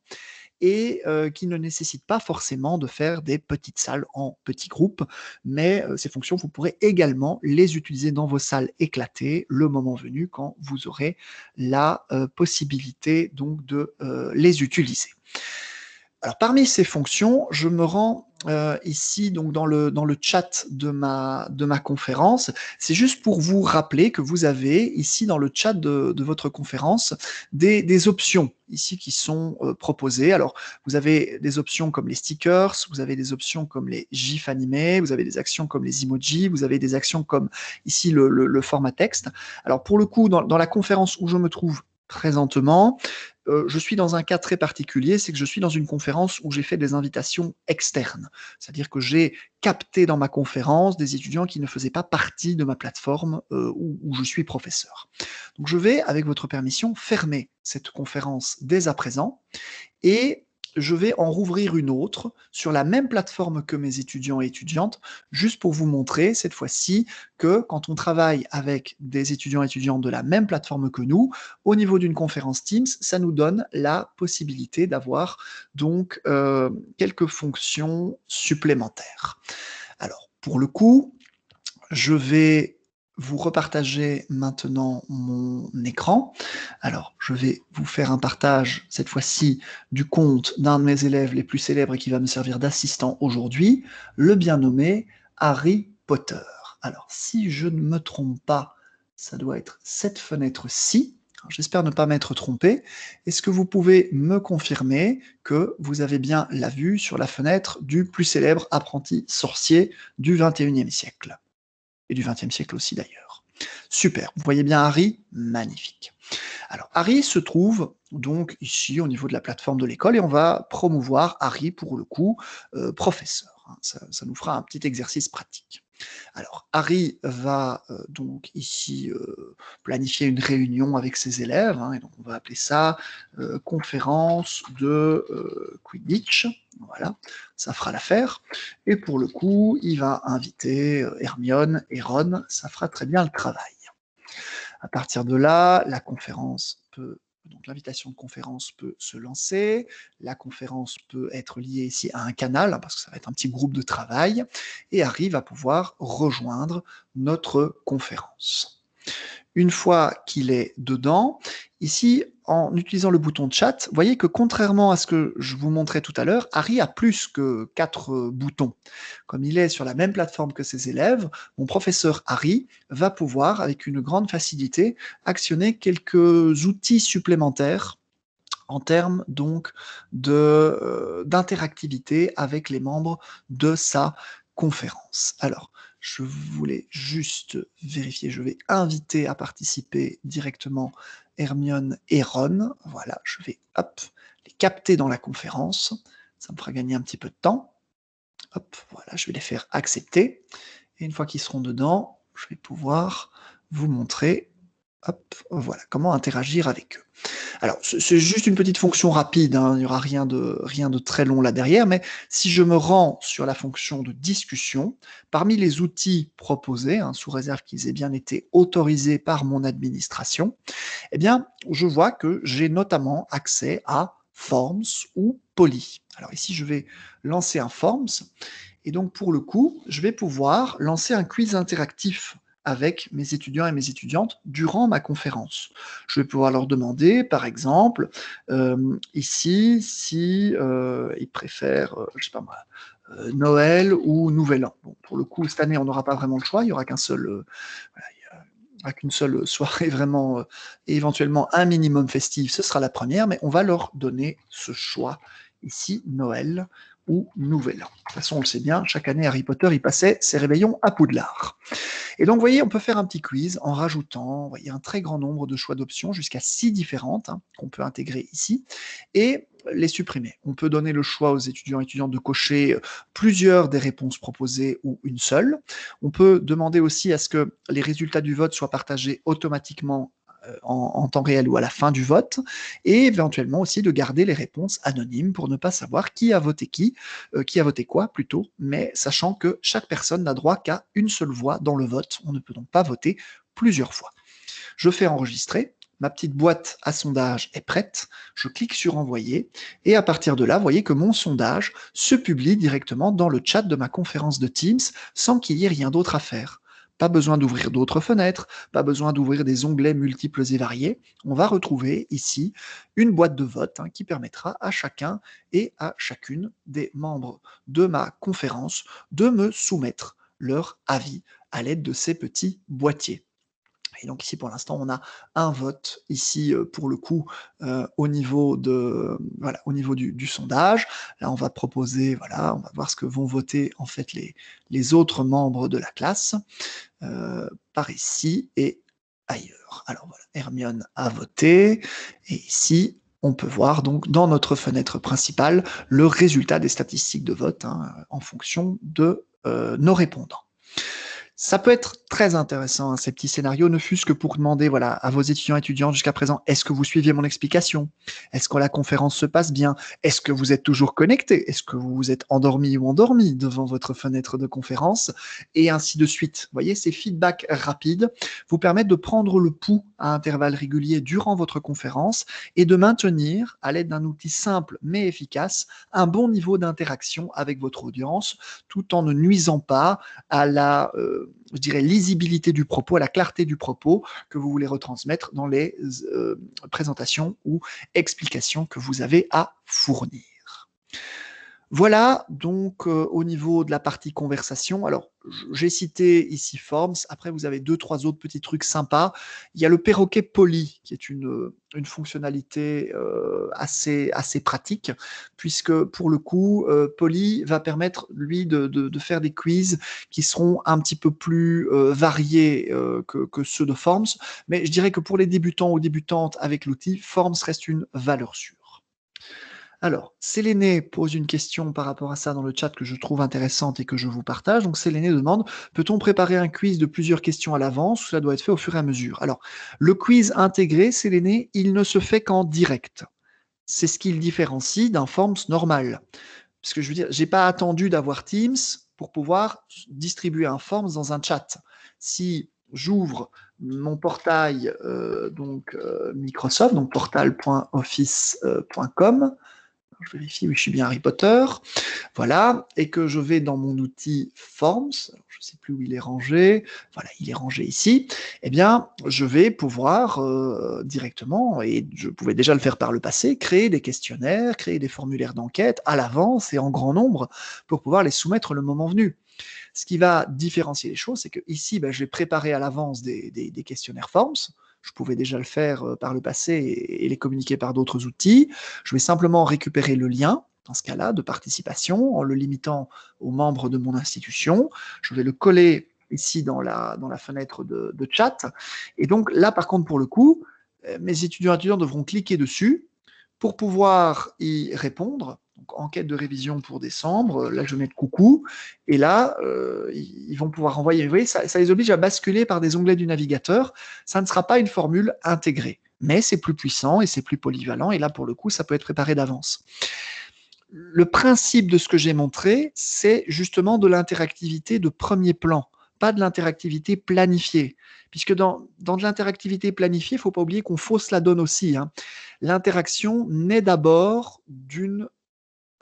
Speaker 1: et qui ne nécessitent pas forcément de faire des petites salles en petits groupes, mais ces fonctions, vous pourrez également les utiliser dans vos salles éclatées, le moment venu, quand vous aurez la possibilité donc de les utiliser. Alors parmi ces fonctions, je me rends ici donc dans le chat de ma conférence. C'est juste pour vous rappeler que vous avez ici dans le chat de votre conférence des options ici qui sont proposées. Alors vous avez des options comme les stickers, vous avez des options comme les gifs animés, vous avez des actions comme les emojis, vous avez des actions comme ici le format texte. Alors pour le coup, dans la conférence où je me trouve présentement, je suis dans un cas très particulier, c'est que je suis dans une conférence où j'ai fait des invitations externes. C'est-à-dire que j'ai capté dans ma conférence des étudiants qui ne faisaient pas partie de ma plateforme où je suis professeur. Donc je vais, avec votre permission, fermer cette conférence dès à présent et je vais en rouvrir une autre sur la même plateforme que mes étudiants et étudiantes, juste pour vous montrer cette fois-ci que quand on travaille avec des étudiants et étudiantes de la même plateforme que nous, au niveau d'une conférence Teams, ça nous donne la possibilité d'avoir donc quelques fonctions supplémentaires. Alors, pour le coup, je vais vous repartager maintenant mon écran. Alors, je vais vous faire un partage, cette fois-ci, du compte d'un de mes élèves les plus célèbres et qui va me servir d'assistant aujourd'hui, le bien nommé Harry Potter. Alors, si je ne me trompe pas, ça doit être cette fenêtre-ci. J'espère ne pas m'être trompé. Est-ce que vous pouvez me confirmer que vous avez bien la vue sur la fenêtre du plus célèbre apprenti sorcier du XXIe siècle? Et du XXe siècle aussi d'ailleurs. Super, vous voyez bien Harry? Magnifique. Alors, Harry se trouve donc ici au niveau de la plateforme de l'école et on va promouvoir Harry pour le coup professeur, hein. Ça nous fera un petit exercice pratique. Alors, Harry va donc ici planifier une réunion avec ses élèves, hein, et donc on va appeler ça conférence de Quidditch. Voilà, ça fera l'affaire. Et pour le coup, il va inviter Hermione et Ron, ça fera très bien le travail. À partir de là, la conférence peut donc l'invitation de conférence peut se lancer, la conférence peut être liée ici à un canal, hein, parce que ça va être un petit groupe de travail, et Harry va pouvoir rejoindre notre conférence. Une fois qu'il est dedans, ici, en utilisant le bouton chat, vous voyez que contrairement à ce que je vous montrais tout à l'heure, Harry a plus que 4 boutons. Comme il est sur la même plateforme que ses élèves, mon professeur Harry va pouvoir, avec une grande facilité, actionner quelques outils supplémentaires en termes donc d'interactivité avec les membres de sa conférence. Alors, je voulais juste vérifier, je vais inviter à participer directement Hermione et Ron. Voilà, je vais hop, les capter dans la conférence. Ça me fera gagner un petit peu de temps. Hop, voilà, je vais les faire accepter. Et une fois qu'ils seront dedans, je vais pouvoir vous montrer hop, voilà, comment interagir avec eux. Alors, c'est juste une petite fonction rapide, hein, il n'y aura rien de très long là derrière, mais si je me rends sur la fonction de discussion, parmi les outils proposés, hein, sous réserve qu'ils aient bien été autorisés par mon administration, eh bien, je vois que j'ai notamment accès à Forms ou Poly. Alors ici, je vais lancer un Forms, et donc pour le coup, je vais pouvoir lancer un quiz interactif avec mes étudiants et mes étudiantes durant ma conférence. Je vais pouvoir leur demander, par exemple, ici, si ils préfèrent, je sais pas moi, Noël ou Nouvel An. Bon, pour le coup, cette année, on n'aura pas vraiment le choix, il n'y aura qu'un seul, voilà, il y aura qu'une seule soirée vraiment, et éventuellement un minimum festif, ce sera la première, mais on va leur donner ce choix ici, Noël ou Nouvel An. De toute façon, on le sait bien, chaque année, Harry Potter, il passait ses réveillons à Poudlard. Et donc, vous voyez, on peut faire un petit quiz en rajoutant, vous voyez, un très grand nombre de choix d'options, jusqu'à 6 différentes, hein, qu'on peut intégrer ici, et les supprimer. On peut donner le choix aux étudiants et étudiantes de cocher plusieurs des réponses proposées ou une seule. On peut demander aussi à ce que les résultats du vote soient partagés automatiquement en temps réel ou à la fin du vote, et éventuellement aussi de garder les réponses anonymes pour ne pas savoir qui a voté quoi plutôt, mais sachant que chaque personne n'a droit qu'à une seule voix dans le vote. On ne peut donc pas voter plusieurs fois. Je fais enregistrer, ma petite boîte à sondage est prête, je clique sur envoyer, et à partir de là, vous voyez que mon sondage se publie directement dans le chat de ma conférence de Teams sans qu'il y ait rien d'autre à faire. Pas besoin d'ouvrir d'autres fenêtres, pas besoin d'ouvrir des onglets multiples et variés. On va retrouver ici une boîte de vote, hein, qui permettra à chacun et à chacune des membres de ma conférence de me soumettre leur avis à l'aide de ces petits boîtiers. Et donc ici, pour l'instant, on a un vote ici, pour le coup, au niveau de voilà, au niveau du sondage. Là, on va proposer, voilà, on va voir ce que vont voter en fait les autres membres de la classe, par ici et ailleurs. Alors voilà, Hermione a voté et ici, on peut voir donc dans notre fenêtre principale le résultat des statistiques de vote, hein, en fonction de, nos répondants. Ça peut être très intéressant, hein, ces petits scénarios, ne fût-ce que pour demander voilà, à vos étudiants et étudiantes jusqu'à présent, est-ce que vous suiviez mon explication? Est-ce que la conférence se passe bien? Est-ce que vous êtes toujours connecté? Est-ce que vous vous êtes endormi ou endormi devant votre fenêtre de conférence? Et ainsi de suite. Vous voyez, ces feedbacks rapides vous permettent de prendre le pouls à intervalles réguliers durant votre conférence et de maintenir, à l'aide d'un outil simple mais efficace, un bon niveau d'interaction avec votre audience, tout en ne nuisant pas à la, je dirais, lisibilité du propos, à la clarté du propos que vous voulez retransmettre dans les présentations ou explications que vous avez à fournir. Voilà donc au niveau de la partie conversation. Alors j'ai cité ici Forms, après vous avez deux trois autres petits trucs sympas. Il y a le perroquet poli qui est une fonctionnalité, assez pratique puisque pour le coup, Poly va permettre lui de faire des quiz qui seront un petit peu plus, variés, que ceux de Forms. Mais je dirais que pour les débutants ou débutantes avec l'outil, Forms reste une valeur sûre. Alors, Séléné pose une question par rapport à ça dans le chat que je trouve intéressante et que je vous partage. Donc, Séléné demande, peut-on préparer un quiz de plusieurs questions à l'avance ou cela doit être fait au fur et à mesure? Alors, le quiz intégré, Séléné, il ne se fait qu'en direct. C'est ce qui le différencie d'un Forms normal. Parce que je veux dire, j'ai pas attendu d'avoir Teams pour pouvoir distribuer un Forms dans un chat. Si j'ouvre mon portail Microsoft, donc portal.office.com, je vérifie, oui, je suis bien Harry Potter. Voilà, et que je vais dans mon outil Forms, alors je ne sais plus où il est rangé, voilà, il est rangé ici, eh bien, je vais pouvoir directement, et je pouvais déjà le faire par le passé, créer des questionnaires, créer des formulaires d'enquête à l'avance et en grand nombre pour pouvoir les soumettre le moment venu. Ce qui va différencier les choses, c'est que ici, ben, j'ai préparé à l'avance des questionnaires Forms. Je pouvais déjà le faire par le passé et les communiquer par d'autres outils. Je vais simplement récupérer le lien, dans ce cas-là, de participation, en le limitant aux membres de mon institution. Je vais le coller ici dans la fenêtre de chat. Et donc là, par contre, pour le coup, mes étudiants et étudiants devront cliquer dessus pour pouvoir y répondre. Donc, enquête de révision pour décembre, là je vais mettre coucou, et là ils vont pouvoir envoyer. Vous voyez, ça les oblige à basculer par des onglets du navigateur. Ça ne sera pas une formule intégrée, mais c'est plus puissant et c'est plus polyvalent, et là pour le coup ça peut être préparé d'avance. Le principe de ce que j'ai montré, c'est justement de l'interactivité de premier plan, pas de l'interactivité planifiée. Puisque dans de l'interactivité planifiée, il ne faut pas oublier qu'on fausse la donne aussi, hein. L'interaction naît d'abord d'une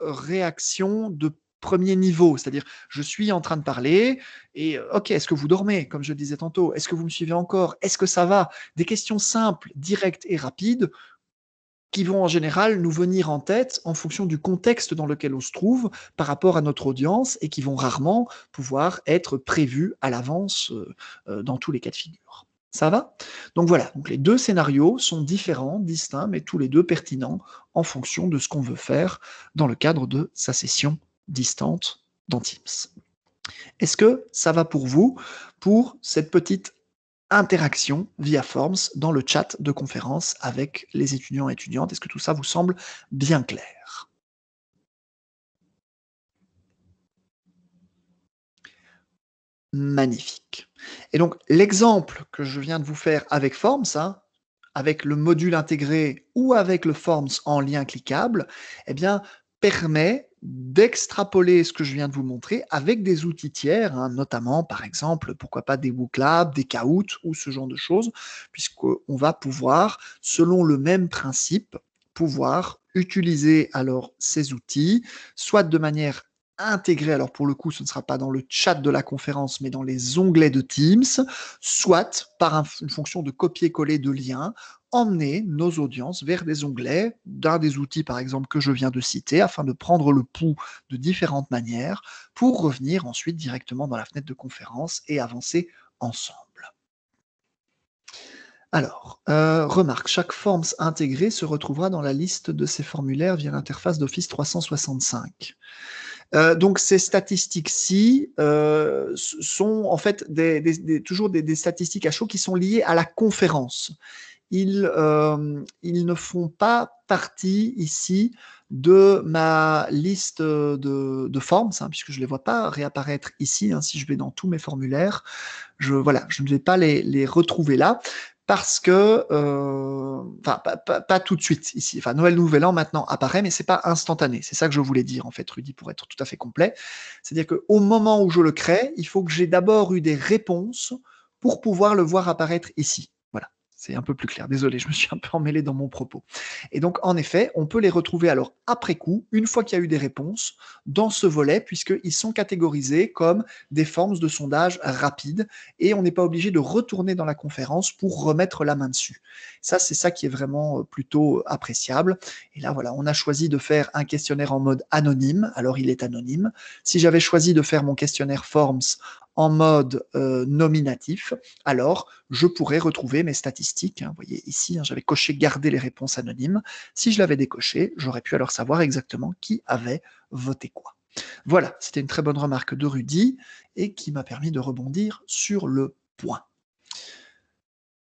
Speaker 1: réaction de premier niveau, c'est-à-dire je suis en train de parler et ok, est-ce que vous dormez, comme je le disais tantôt, est-ce que vous me suivez encore, est-ce que ça va? Des questions simples, directes et rapides qui vont en général nous venir en tête en fonction du contexte dans lequel on se trouve par rapport à notre audience et qui vont rarement pouvoir être prévues à l'avance dans tous les cas de figure. Ça va? Donc voilà, donc les deux scénarios sont différents, distincts, mais tous les deux pertinents en fonction de ce qu'on veut faire dans le cadre de sa session distante dans Teams. Est-ce que ça va pour vous pour cette petite interaction via Forms dans le chat de conférence avec les étudiants et étudiantes? Est-ce que tout ça vous semble bien clair? Magnifique. Et donc l'exemple que je viens de vous faire avec Forms, hein, avec le module intégré ou avec le Forms en lien cliquable, eh bien, permet d'extrapoler ce que je viens de vous montrer avec des outils tiers, hein, notamment, par exemple, pourquoi pas des WooClap, des Kahoot ou ce genre de choses, puisqu'on va pouvoir, selon le même principe, pouvoir utiliser alors ces outils, soit de manière intégrée, alors pour le coup, ce ne sera pas dans le chat de la conférence, mais dans les onglets de Teams, soit par une fonction de copier-coller de liens, emmener nos audiences vers des onglets d'un des outils, par exemple, que je viens de citer, afin de prendre le pouls de différentes manières pour revenir ensuite directement dans la fenêtre de conférence et avancer ensemble. Alors, remarque, chaque Forms intégré se retrouvera dans la liste de ces formulaires via l'interface d'Office 365. Donc ces statistiques-ci sont en fait toujours des statistiques à chaud qui sont liées à la conférence. Ils ne font pas partie ici de ma liste de forms, hein, puisque je ne les vois pas réapparaître ici. Hein, si je vais dans tous mes formulaires, voilà, je ne vais pas les retrouver là. Parce que, enfin, pas tout de suite ici. Enfin, Noël Nouvel An maintenant apparaît, mais c'est pas instantané. C'est ça que je voulais dire en fait, Rudy, pour être tout à fait complet. C'est-à-dire qu'au moment où je le crée, il faut que j'ai d'abord eu des réponses pour pouvoir le voir apparaître ici. Voilà. c'est un peu plus clair. Désolé, je me suis un peu emmêlé dans mon propos. Et donc, en effet, on peut les retrouver alors après coup, une fois qu'il y a eu des réponses, dans ce volet, puisqu'ils sont catégorisés comme des formes de sondage rapides, et on n'est pas obligé de retourner dans la conférence pour remettre la main dessus. Ça, c'est ça qui est vraiment plutôt appréciable. Et là, voilà, on a choisi de faire un questionnaire en mode anonyme, alors il est anonyme. Si j'avais choisi de faire mon questionnaire Forms en mode nominatif, alors je pourrais retrouver mes statistiques. Hein, vous voyez ici, hein, j'avais coché garder les réponses anonymes. Si je l'avais décoché, j'aurais pu alors savoir exactement qui avait voté quoi. Voilà, c'était une très bonne remarque de Rudy et qui m'a permis de rebondir sur le point.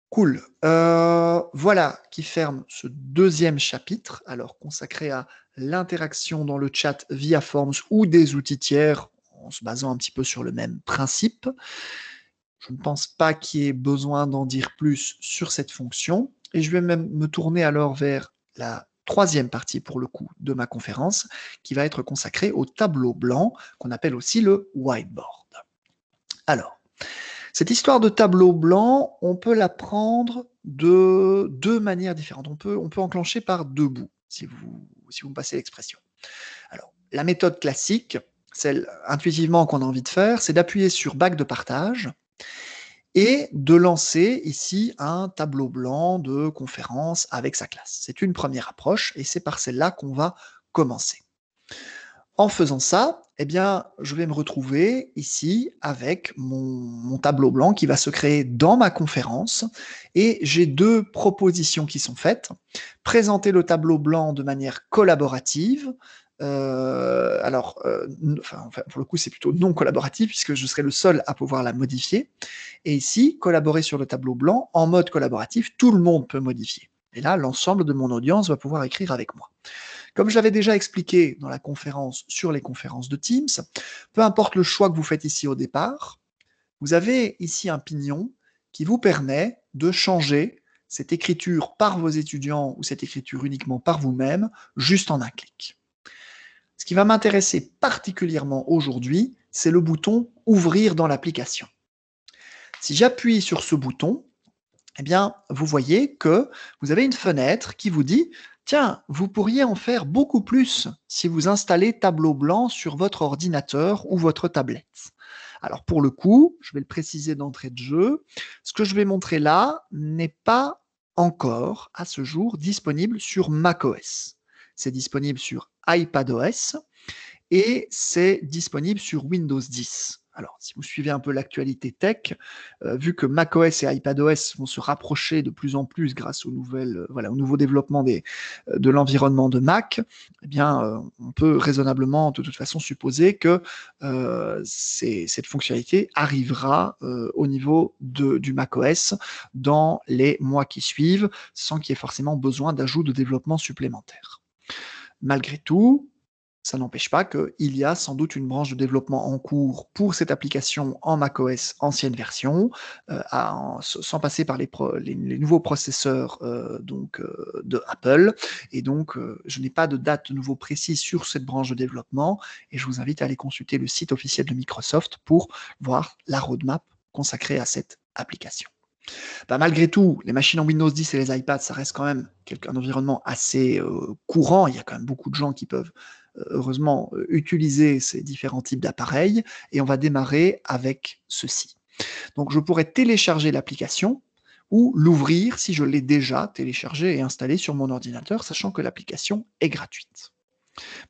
Speaker 1: Cool. Voilà qui ferme ce deuxième chapitre, alors consacré à l'interaction dans le chat via Forms ou des outils tiers en se basant un petit peu sur le même principe. Je ne pense pas qu'il y ait besoin d'en dire plus sur cette fonction. Et je vais même me tourner alors vers la troisième partie, pour le coup, de ma conférence, qui va être consacrée au tableau blanc, qu'on appelle aussi le whiteboard. Alors, cette histoire de tableau blanc, on peut la prendre de deux manières différentes. On peut enclencher par deux bouts, si vous me passez l'expression. Alors, la méthode classique, celle intuitivement qu'on a envie de faire, c'est d'appuyer sur bac de partage et de lancer ici un tableau blanc de conférence avec sa classe. C'est une première approche et c'est par celle-là qu'on va commencer. En faisant ça, eh bien, je vais me retrouver ici avec mon tableau blanc qui va se créer dans ma conférence et j'ai deux propositions qui sont faites. Présenter le tableau blanc de manière collaborative. Enfin, pour le coup, c'est plutôt non collaboratif puisque je serai le seul à pouvoir la modifier. Et ici, collaborer sur le tableau blanc en mode collaboratif, tout le monde peut modifier. Et là, l'ensemble de mon audience va pouvoir écrire avec moi. Comme je l'avais déjà expliqué dans la conférence sur les conférences de Teams, peu importe le choix que vous faites ici au départ, vous avez ici un pignon qui vous permet de changer cette écriture par vos étudiants ou cette écriture uniquement par vous-même, juste en un clic. Ce qui va m'intéresser particulièrement aujourd'hui, c'est le bouton « Ouvrir dans l'application ». Si j'appuie sur ce bouton, eh bien, vous voyez que vous avez une fenêtre qui vous dit « Tiens, vous pourriez en faire beaucoup plus si vous installez Tableau blanc sur votre ordinateur ou votre tablette. » Alors pour le coup, je vais le préciser d'entrée de jeu, ce que je vais montrer là n'est pas encore, à ce jour, disponible sur macOS. C'est disponible sur iPadOS et c'est disponible sur Windows 10. Alors, si vous suivez un peu l'actualité tech, vu que macOS et iPadOS vont se rapprocher de plus en plus grâce aux au nouveau développement de l'environnement de Mac, eh bien, on peut raisonnablement, de toute façon, supposer que cette fonctionnalité arrivera au niveau du macOS dans les mois qui suivent, sans qu'il y ait forcément besoin d'ajouts de développement supplémentaires. Malgré tout, ça n'empêche pas qu'il y a sans doute une branche de développement en cours pour cette application en macOS ancienne version, sans passer par les nouveaux processeurs de Apple. Et donc, je n'ai pas de date de nouveau précise sur cette branche de développement. Et je vous invite à aller consulter le site officiel de Microsoft pour voir la roadmap consacrée à cette application. Bah, malgré tout, les machines en Windows 10 et les iPads, ça reste quand même un environnement assez courant. Il y a quand même beaucoup de gens qui peuvent heureusement utiliser ces différents types d'appareils. Et on va démarrer avec ceci. Donc je pourrais télécharger l'application ou l'ouvrir si je l'ai déjà téléchargée et installée sur mon ordinateur, sachant que l'application est gratuite.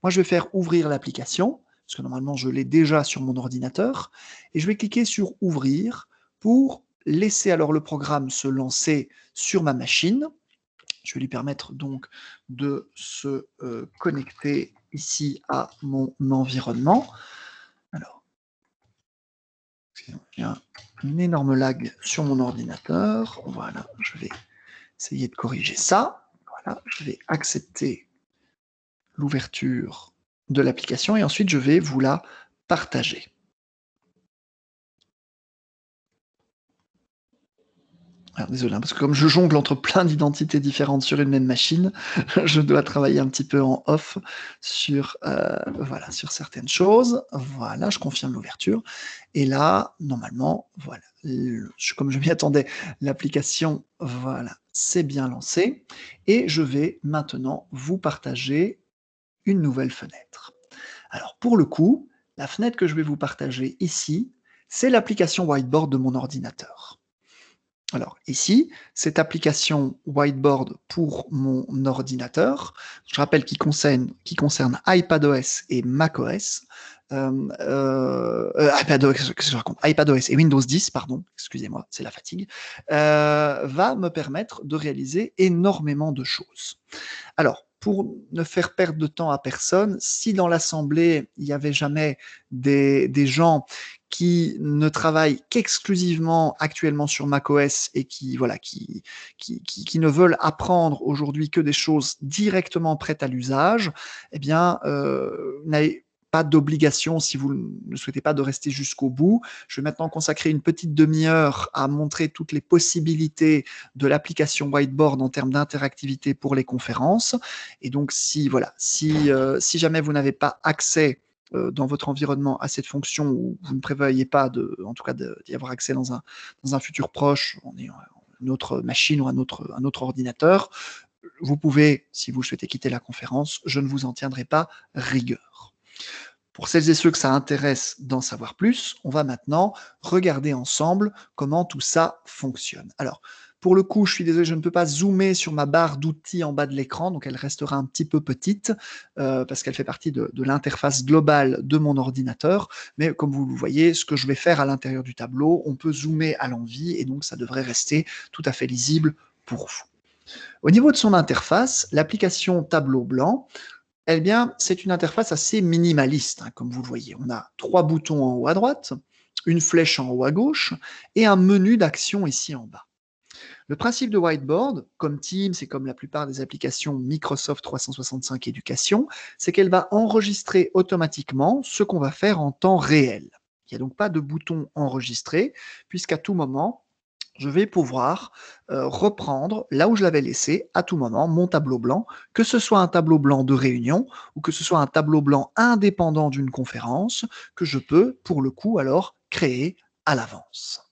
Speaker 1: Moi, je vais faire ouvrir l'application, parce que normalement, je l'ai déjà sur mon ordinateur, et je vais cliquer sur ouvrir pour laisser alors le programme se lancer sur ma machine. Je vais lui permettre donc de se connecter ici à mon environnement. Alors, il y a un énorme lag sur mon ordinateur. Voilà, je vais essayer de corriger ça. Voilà, je vais accepter l'ouverture de l'application et ensuite je vais vous la partager. Alors désolé, hein, parce que comme je jongle entre plein d'identités différentes sur une même machine, je dois travailler un petit peu en off sur, voilà, sur certaines choses. Voilà, je confirme l'ouverture et là, normalement, voilà, comme je m'y attendais, l'application, voilà, c'est bien lancé et je vais maintenant vous partager une nouvelle fenêtre. Alors pour le coup, la fenêtre que je vais vous partager ici, c'est l'application Whiteboard de mon ordinateur. Alors ici, cette application Whiteboard pour mon ordinateur, je rappelle qu'il concerne iPadOS et macOS, iPadOS, qu'est-ce que je raconte? iPadOS et Windows 10, pardon, excusez-moi, c'est la fatigue, va me permettre de réaliser énormément de choses. Alors, pour ne faire perdre de temps à personne, si dans l'assemblée, il y avait jamais des gens qui ne travaillent qu'exclusivement actuellement sur macOS et qui, voilà, qui ne veulent apprendre aujourd'hui que des choses directement prêtes à l'usage, eh bien, n'avez pas d'obligation, si vous ne souhaitez pas, de rester jusqu'au bout. Je vais maintenant consacrer une petite demi-heure à montrer toutes les possibilités de l'application Whiteboard en termes d'interactivité pour les conférences. Et donc, si, voilà, si jamais vous n'avez pas accès dans votre environnement à cette fonction ou vous ne prévoyez pas en tout cas d'y avoir accès dans un futur proche, en ayant une autre machine ou un autre ordinateur, vous pouvez, si vous souhaitez quitter la conférence, je ne vous en tiendrai pas rigueur. Pour celles et ceux que ça intéresse d'en savoir plus, on va maintenant regarder ensemble comment tout ça fonctionne. Alors, pour le coup, je suis désolé, je ne peux pas zoomer sur ma barre d'outils en bas de l'écran, donc elle restera un petit peu petite parce qu'elle fait partie de l'interface globale de mon ordinateur. Mais comme vous le voyez, ce que je vais faire à l'intérieur du tableau, on peut zoomer à l'envie et donc ça devrait rester tout à fait lisible pour vous. Au niveau de son interface, l'application Tableau blanc, eh bien, c'est une interface assez minimaliste, hein, comme vous le voyez. On a 3 boutons en haut à droite, une flèche en haut à gauche et un menu d'action ici en bas. Le principe de Whiteboard, comme Teams et comme la plupart des applications Microsoft 365 Éducation, c'est qu'elle va enregistrer automatiquement ce qu'on va faire en temps réel. Il n'y a donc pas de bouton enregistrer, puisqu'à tout moment, je vais pouvoir reprendre là où je l'avais laissé à tout moment mon tableau blanc, que ce soit un tableau blanc de réunion ou que ce soit un tableau blanc indépendant d'une conférence que je peux pour le coup alors créer à l'avance.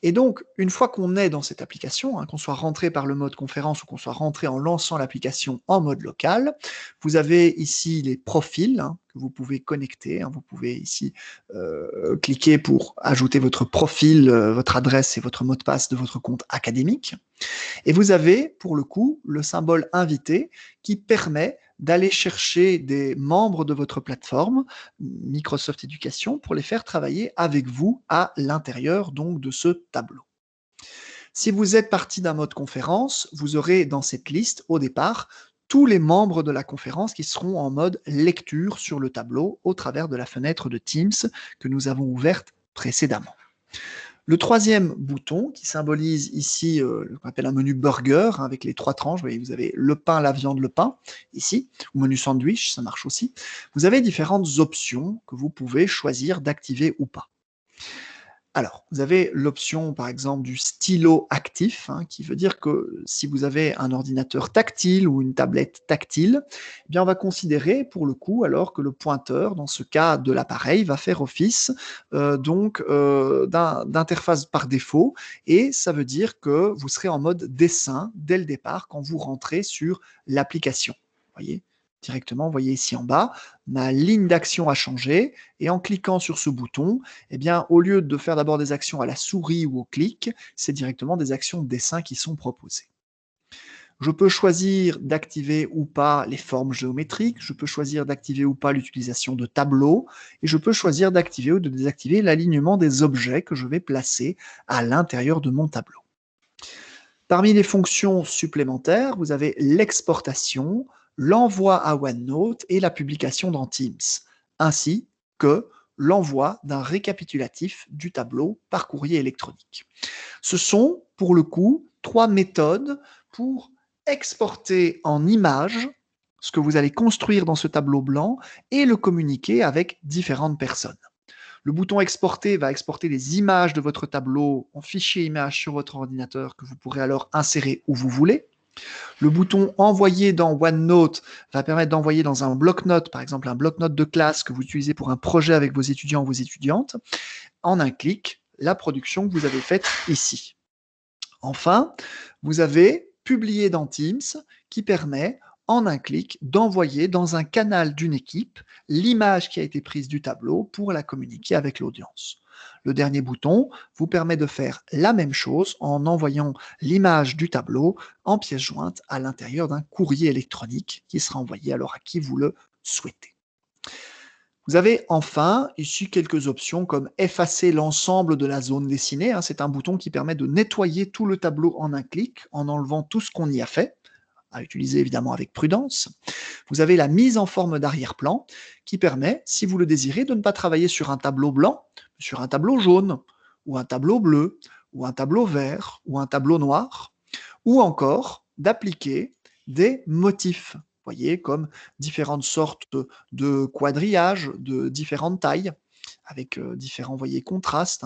Speaker 1: Et donc, une fois qu'on est dans cette application, hein, qu'on soit rentré par le mode conférence ou qu'on soit rentré en lançant l'application en mode local, vous avez ici les profils hein, que vous pouvez connecter. Hein, vous pouvez ici cliquer pour ajouter votre profil, votre adresse et votre mot de passe de votre compte académique. Et vous avez, pour le coup, le symbole invité qui permet d'aller chercher des membres de votre plateforme Microsoft Éducation pour les faire travailler avec vous à l'intérieur donc de ce tableau. Si vous êtes parti d'un mode conférence, vous aurez dans cette liste au départ tous les membres de la conférence qui seront en mode lecture sur le tableau au travers de la fenêtre de Teams que nous avons ouverte précédemment. Le troisième bouton qui symbolise ici ce qu'on appelle un menu burger hein, avec les 3 tranches, vous avez le pain, la viande, le pain, ici, ou menu sandwich, ça marche aussi. Vous avez différentes options que vous pouvez choisir d'activer ou pas. Alors, vous avez l'option, par exemple, du stylo actif, hein, qui veut dire que si vous avez un ordinateur tactile ou une tablette tactile, eh bien, on va considérer, pour le coup, alors que le pointeur, dans ce cas de l'appareil, va faire office d'interface par défaut, et ça veut dire que vous serez en mode dessin dès le départ quand vous rentrez sur l'application. Vous voyez directement, vous voyez ici en bas, ma ligne d'action a changé, et en cliquant sur ce bouton, eh bien, au lieu de faire d'abord des actions à la souris ou au clic, c'est directement des actions de dessin qui sont proposées. Je peux choisir d'activer ou pas les formes géométriques, je peux choisir d'activer ou pas l'utilisation de tableaux, et je peux choisir d'activer ou de désactiver l'alignement des objets que je vais placer à l'intérieur de mon tableau. Parmi les fonctions supplémentaires, vous avez l'exportation, l'envoi à OneNote et la publication dans Teams, ainsi que l'envoi d'un récapitulatif du tableau par courrier électronique. Ce sont, pour le coup, 3 méthodes pour exporter en images ce que vous allez construire dans ce tableau blanc et le communiquer avec différentes personnes. Le bouton exporter va exporter les images de votre tableau en fichier image sur votre ordinateur que vous pourrez alors insérer où vous voulez. Le bouton envoyer dans OneNote va permettre d'envoyer dans un bloc-notes, par exemple un bloc-notes de classe que vous utilisez pour un projet avec vos étudiants ou vos étudiantes, en un clic, la production que vous avez faite ici. Enfin, vous avez publié dans Teams qui permet en un clic d'envoyer dans un canal d'une équipe l'image qui a été prise du tableau pour la communiquer avec l'audience. Le dernier bouton vous permet de faire la même chose en envoyant l'image du tableau en pièce jointe à l'intérieur d'un courrier électronique qui sera envoyé alors à qui vous le souhaitez. Vous avez enfin ici quelques options comme effacer l'ensemble de la zone dessinée. C'est un bouton qui permet de nettoyer tout le tableau en un clic en enlevant tout ce qu'on y a fait, à utiliser évidemment avec prudence. Vous avez la mise en forme d'arrière-plan qui permet, si vous le désirez, de ne pas travailler sur un tableau blanc, mais sur un tableau jaune, ou un tableau bleu, ou un tableau vert, ou un tableau noir, ou encore d'appliquer des motifs. Vous voyez, comme différentes sortes de quadrillages de différentes tailles, avec différents voyez, contrastes,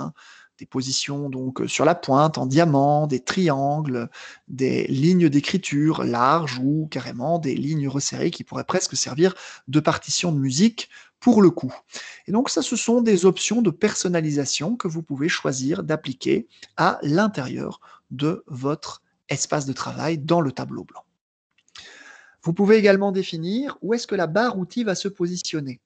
Speaker 1: des positions donc sur la pointe en diamant, des triangles, des lignes d'écriture larges ou carrément des lignes resserrées qui pourraient presque servir de partition de musique pour le coup. Et donc ça, ce sont des options de personnalisation que vous pouvez choisir d'appliquer à l'intérieur de votre espace de travail dans le tableau blanc. Vous pouvez également définir où est-ce que la barre outil va se positionner.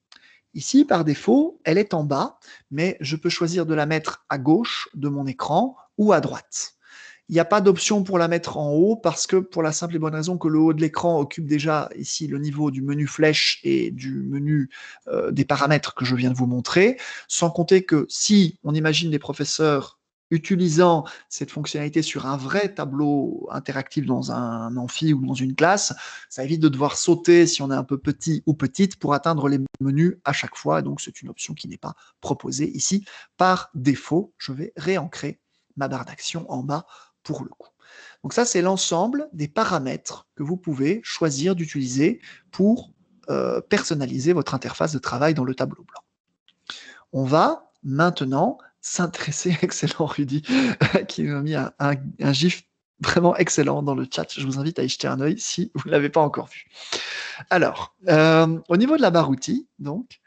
Speaker 1: Ici, par défaut, elle est en bas, mais je peux choisir de la mettre à gauche de mon écran ou à droite. Il n'y a pas d'option pour la mettre en haut parce que pour la simple et bonne raison que le haut de l'écran occupe déjà ici le niveau du menu flèche et du menu des paramètres que je viens de vous montrer, sans compter que si on imagine des professeurs utilisant cette fonctionnalité sur un vrai tableau interactif dans un amphi ou dans une classe, ça évite de devoir sauter si on est un peu petit ou petite pour atteindre les menus à chaque fois. Donc c'est une option qui n'est pas proposée ici par défaut. Je vais réancrer ma barre d'action en bas pour le coup. Donc ça, c'est l'ensemble des paramètres que vous pouvez choisir d'utiliser pour personnaliser votre interface de travail dans le tableau blanc. On va maintenant s'intéresser, excellent Rudy, qui m'a mis un gif vraiment excellent dans le chat. Je vous invite à y jeter un œil si vous ne l'avez pas encore vu. Alors, au niveau de la barre outils, donc,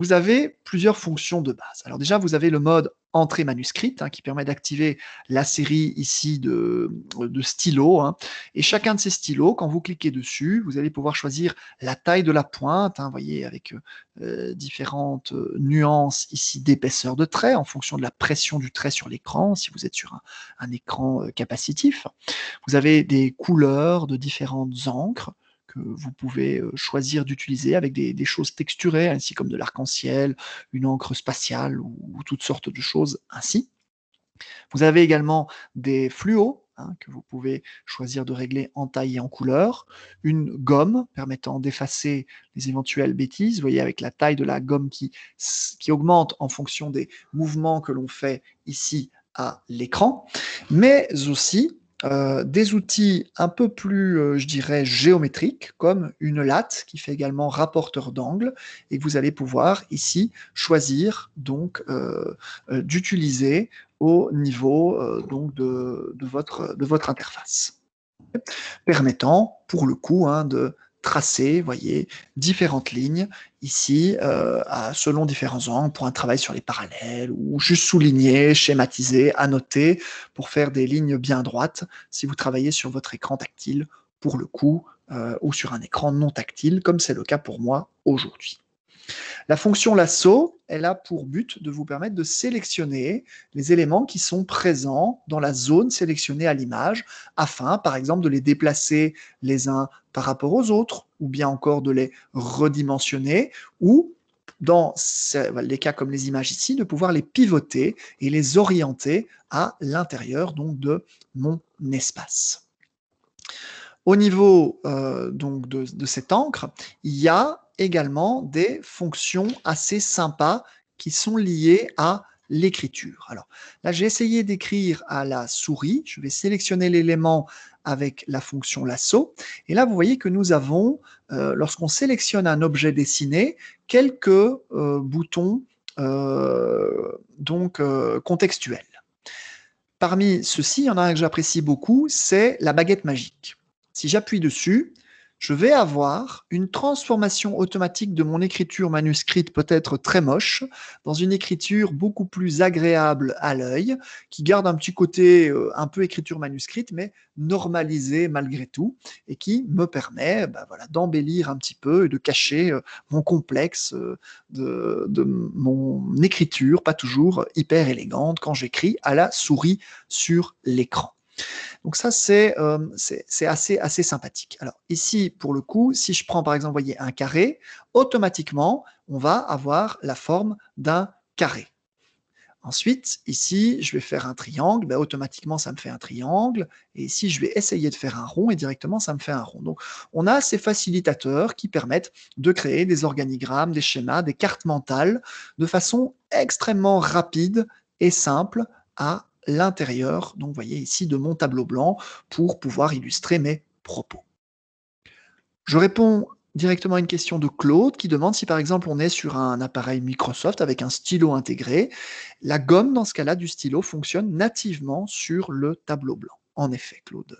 Speaker 1: vous avez plusieurs fonctions de base. Alors déjà, vous avez le mode entrée manuscrite qui permet d'activer la série ici de stylos. Et chacun de ces stylos, quand vous cliquez dessus, vous allez pouvoir choisir la taille de la pointe, vous voyez, avec différentes nuances ici d'épaisseur de trait en fonction de la pression du trait sur l'écran, si vous êtes sur un écran capacitif. Vous avez des couleurs de différentes encres que vous pouvez choisir d'utiliser avec des choses texturées, ainsi comme de l'arc-en-ciel, une encre spatiale ou toutes sortes de choses ainsi. Vous avez également des fluos que vous pouvez choisir de régler en taille et en couleur, une gomme permettant d'effacer les éventuelles bêtises, vous voyez avec la taille de la gomme qui augmente en fonction des mouvements que l'on fait ici à l'écran, mais aussi des outils un peu plus, je dirais, géométriques, comme une latte qui fait également rapporteur d'angle et que vous allez pouvoir ici choisir donc d'utiliser au niveau donc de votre interface, permettant pour le coup de tracer, voyez, différentes lignes ici selon différents angles pour un travail sur les parallèles ou juste souligner, schématiser, annoter pour faire des lignes bien droites si vous travaillez sur votre écran tactile pour le coup ou sur un écran non tactile comme c'est le cas pour moi aujourd'hui. La fonction lasso, elle a pour but de vous permettre de sélectionner les éléments qui sont présents dans la zone sélectionnée à l'image, afin, par exemple, de les déplacer les uns par rapport aux autres, ou bien encore de les redimensionner, ou dans les cas comme les images ici, de pouvoir les pivoter et les orienter à l'intérieur donc de mon espace. Au niveau donc de cette encre, il y a également des fonctions assez sympas qui sont liées à l'écriture. Alors là, j'ai essayé d'écrire à la souris. Je vais sélectionner l'élément avec la fonction lasso. Et là, vous voyez que nous avons, lorsqu'on sélectionne un objet dessiné, quelques boutons contextuels. Parmi ceux-ci, il y en a un que j'apprécie beaucoup, c'est la baguette magique. Si j'appuie dessus, je vais avoir une transformation automatique de mon écriture manuscrite peut-être très moche dans une écriture beaucoup plus agréable à l'œil, qui garde un petit côté un peu écriture manuscrite, mais normalisée malgré tout, et qui me permet voilà, d'embellir un petit peu et de cacher mon complexe de mon écriture, pas toujours hyper élégante quand j'écris à la souris sur l'écran. Donc ça, c'est assez sympathique. Alors ici, pour le coup, si je prends par exemple, voyez, un carré, automatiquement, on va avoir la forme d'un carré. Ensuite, ici, je vais faire un triangle, ben, automatiquement, ça me fait un triangle. Et ici, je vais essayer de faire un rond et directement, ça me fait un rond. Donc, on a ces facilitateurs qui permettent de créer des organigrammes, des schémas, des cartes mentales de façon extrêmement rapide et simple à l'intérieur, donc vous voyez ici, de mon tableau blanc pour pouvoir illustrer mes propos. Je réponds directement à une question de Claude qui demande si par exemple on est sur un appareil Microsoft avec un stylo intégré, la gomme dans ce cas-là du stylo fonctionne nativement sur le tableau blanc. En effet, Claude,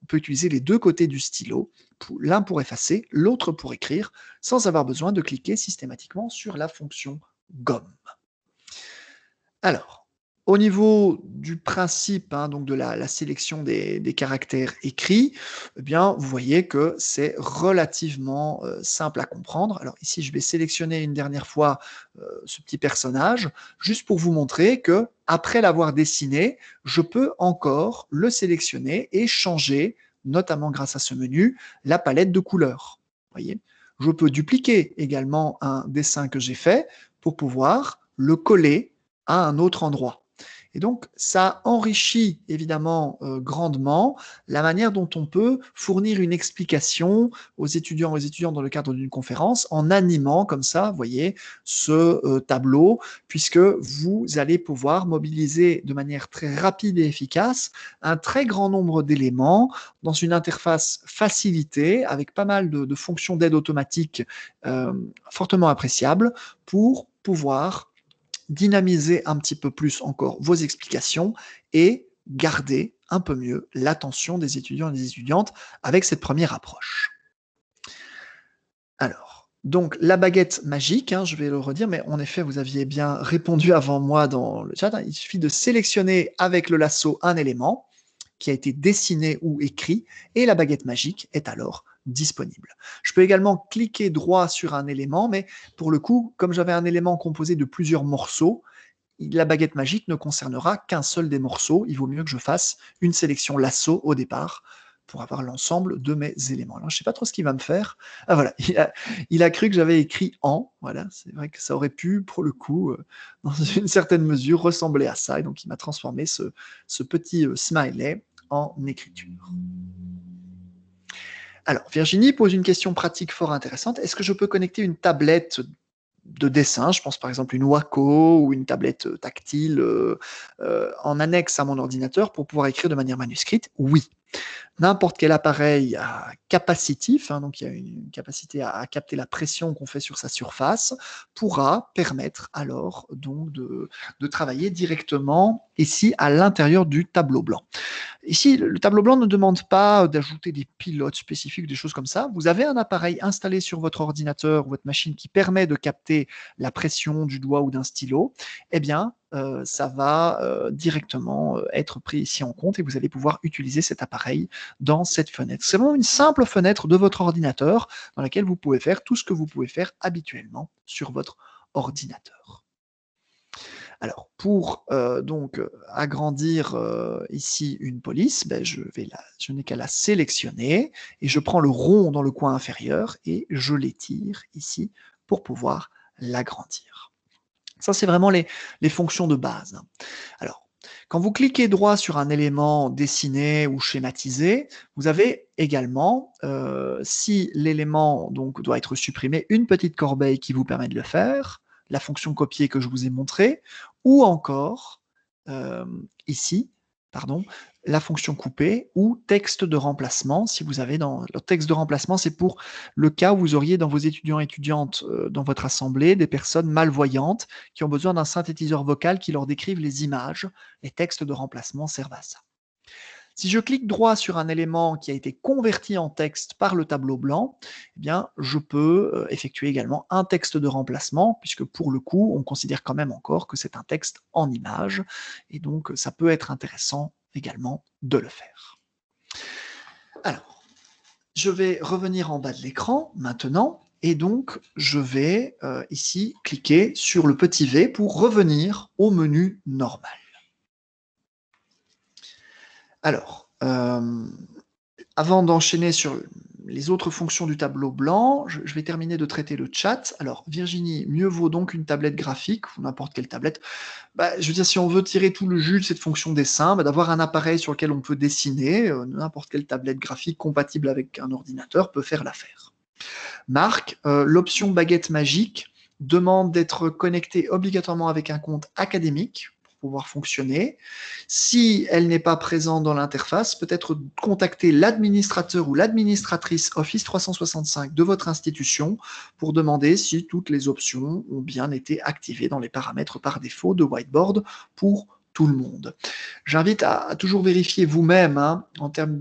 Speaker 1: on peut utiliser les deux côtés du stylo, l'un pour effacer, l'autre pour écrire, sans avoir besoin de cliquer systématiquement sur la fonction gomme. Alors, au niveau du principe, hein, donc de la sélection des caractères écrits, eh bien, vous voyez que c'est relativement simple à comprendre. Alors ici, je vais sélectionner une dernière fois ce petit personnage, juste pour vous montrer que après l'avoir dessiné, je peux encore le sélectionner et changer, notamment grâce à ce menu, la palette de couleurs. Voyez, je peux dupliquer également un dessin que j'ai fait pour pouvoir le coller à un autre endroit. Et donc, ça enrichit évidemment grandement la manière dont on peut fournir une explication aux étudiants dans le cadre d'une conférence en animant comme ça, vous voyez, ce tableau, puisque vous allez pouvoir mobiliser de manière très rapide et efficace un très grand nombre d'éléments dans une interface facilitée avec pas mal de fonctions d'aide automatique fortement appréciables pour pouvoir dynamiser un petit peu plus encore vos explications et garder un peu mieux l'attention des étudiants et des étudiantes avec cette première approche. Alors, donc la baguette magique, hein, je vais le redire, mais en effet, vous aviez bien répondu avant moi dans le chat, hein, il suffit de sélectionner avec le lasso un élément qui a été dessiné ou écrit, et la baguette magique est alors disponible. Je peux également cliquer droit sur un élément, mais pour le coup, comme j'avais un élément composé de plusieurs morceaux, la baguette magique ne concernera qu'un seul des morceaux. Il vaut mieux que je fasse une sélection lasso au départ pour avoir l'ensemble de mes éléments. Alors, je ne sais pas trop ce qu'il va me faire. Ah voilà, il a cru que j'avais écrit en. Voilà, c'est vrai que ça aurait pu, pour le coup, dans une certaine mesure, ressembler à ça. Et donc, il m'a transformé ce petit smiley en écriture. Alors, Virginie pose une question pratique fort intéressante. Est-ce que je peux connecter une tablette de dessin, je pense par exemple une Wacom ou une tablette tactile en annexe à mon ordinateur pour pouvoir écrire de manière manuscrite? Oui. N'importe quel appareil capacitif, hein, donc il y a une capacité à capter la pression qu'on fait sur sa surface, pourra permettre alors donc de travailler directement ici à l'intérieur du tableau blanc. Ici, le tableau blanc ne demande pas d'ajouter des pilotes spécifiques, des choses comme ça. Vous avez un appareil installé sur votre ordinateur ou votre machine qui permet de capter la pression du doigt ou d'un stylo. Eh bien, ça va directement être pris ici en compte et vous allez pouvoir utiliser cet appareil dans cette fenêtre. C'est vraiment une simple fenêtre de votre ordinateur dans laquelle vous pouvez faire tout ce que vous pouvez faire habituellement sur votre ordinateur. Alors, pour donc agrandir ici une police, ben, je n'ai qu'à la sélectionner et je prends le rond dans le coin inférieur et je l'étire ici pour pouvoir l'agrandir. Ça, c'est vraiment les fonctions de base. Alors, quand vous cliquez droit sur un élément dessiné ou schématisé, vous avez également, si l'élément donc doit être supprimé, une petite corbeille qui vous permet de le faire, la fonction copier que je vous ai montrée, ou encore ici pardon, la fonction couper ou texte de remplacement. Si vous avez dans le texte de remplacement, c'est pour le cas où vous auriez dans vos étudiants et étudiantes dans votre assemblée des personnes malvoyantes qui ont besoin d'un synthétiseur vocal qui leur décrive les images. Les textes de remplacement servent à ça. Si je clique droit sur un élément qui a été converti en texte par le tableau blanc, eh bien, je peux effectuer également un texte de remplacement, puisque pour le coup, on considère quand même encore que c'est un texte en image, et donc ça peut être intéressant également de le faire. Alors, je vais revenir en bas de l'écran maintenant, et donc je vais ici cliquer sur le petit V pour revenir au menu normal. Alors, avant d'enchaîner sur les autres fonctions du tableau blanc, je vais terminer de traiter le chat. Alors, Virginie, mieux vaut donc une tablette graphique ou n'importe quelle tablette. Je veux dire, si on veut tirer tout le jus de cette fonction dessin, d'avoir un appareil sur lequel on peut dessiner, n'importe quelle tablette graphique compatible avec un ordinateur peut faire l'affaire. Marc, l'option baguette magique demande d'être connecté obligatoirement avec un compte académique pour pouvoir fonctionner. Si elle n'est pas présente dans l'interface, peut-être contacter l'administrateur ou l'administratrice Office 365 de votre institution pour demander si toutes les options ont bien été activées dans les paramètres par défaut de Whiteboard pour tout le monde. J'invite à toujours vérifier vous-même en termes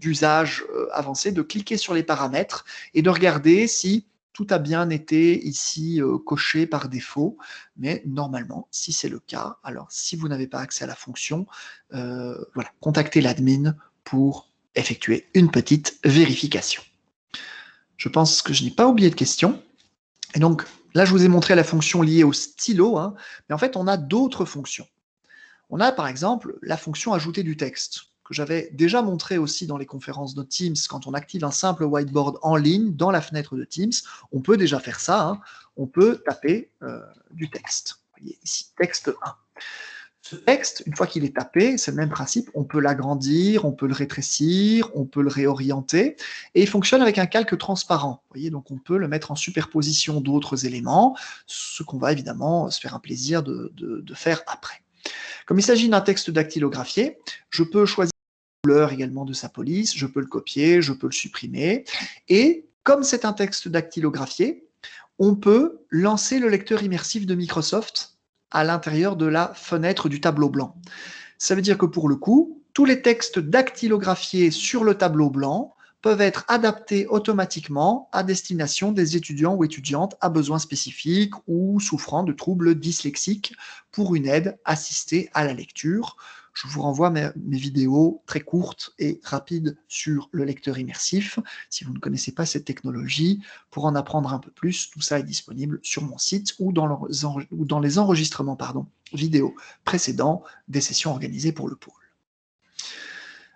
Speaker 1: d'usage avancé, de cliquer sur les paramètres et de regarder si tout a bien été ici coché par défaut, mais normalement, si c'est le cas, alors si vous n'avez pas accès à la fonction, voilà, contactez l'admin pour effectuer une petite vérification. Je pense que je n'ai pas oublié de question. Et donc, là, je vous ai montré la fonction liée au stylo, mais en fait, on a d'autres fonctions. On a par exemple la fonction ajouter du texte, que j'avais déjà montré aussi dans les conférences de Teams. Quand on active un simple whiteboard en ligne dans la fenêtre de Teams, on peut déjà faire ça. On peut taper du texte. Vous voyez ici, texte 1. Ce texte, une fois qu'il est tapé, c'est le même principe, on peut l'agrandir, on peut le rétrécir, on peut le réorienter, et il fonctionne avec un calque transparent. Vous voyez, donc on peut le mettre en superposition d'autres éléments, ce qu'on va évidemment se faire un plaisir de faire après. Comme il s'agit d'un texte dactylographié, je peux choisir la couleur également de sa police, je peux le copier, je peux le supprimer. Et comme c'est un texte dactylographié, on peut lancer le lecteur immersif de Microsoft à l'intérieur de la fenêtre du tableau blanc. Ça veut dire que pour le coup, tous les textes dactylographiés sur le tableau blanc peuvent être adaptés automatiquement à destination des étudiants ou étudiantes à besoins spécifiques ou souffrant de troubles dyslexiques pour une aide assistée à la lecture. Je vous renvoie mes vidéos très courtes et rapides sur le lecteur immersif. Si vous ne connaissez pas cette technologie, pour en apprendre un peu plus, tout ça est disponible sur mon site ou dans les enregistrements vidéo précédents des sessions organisées pour le pôle.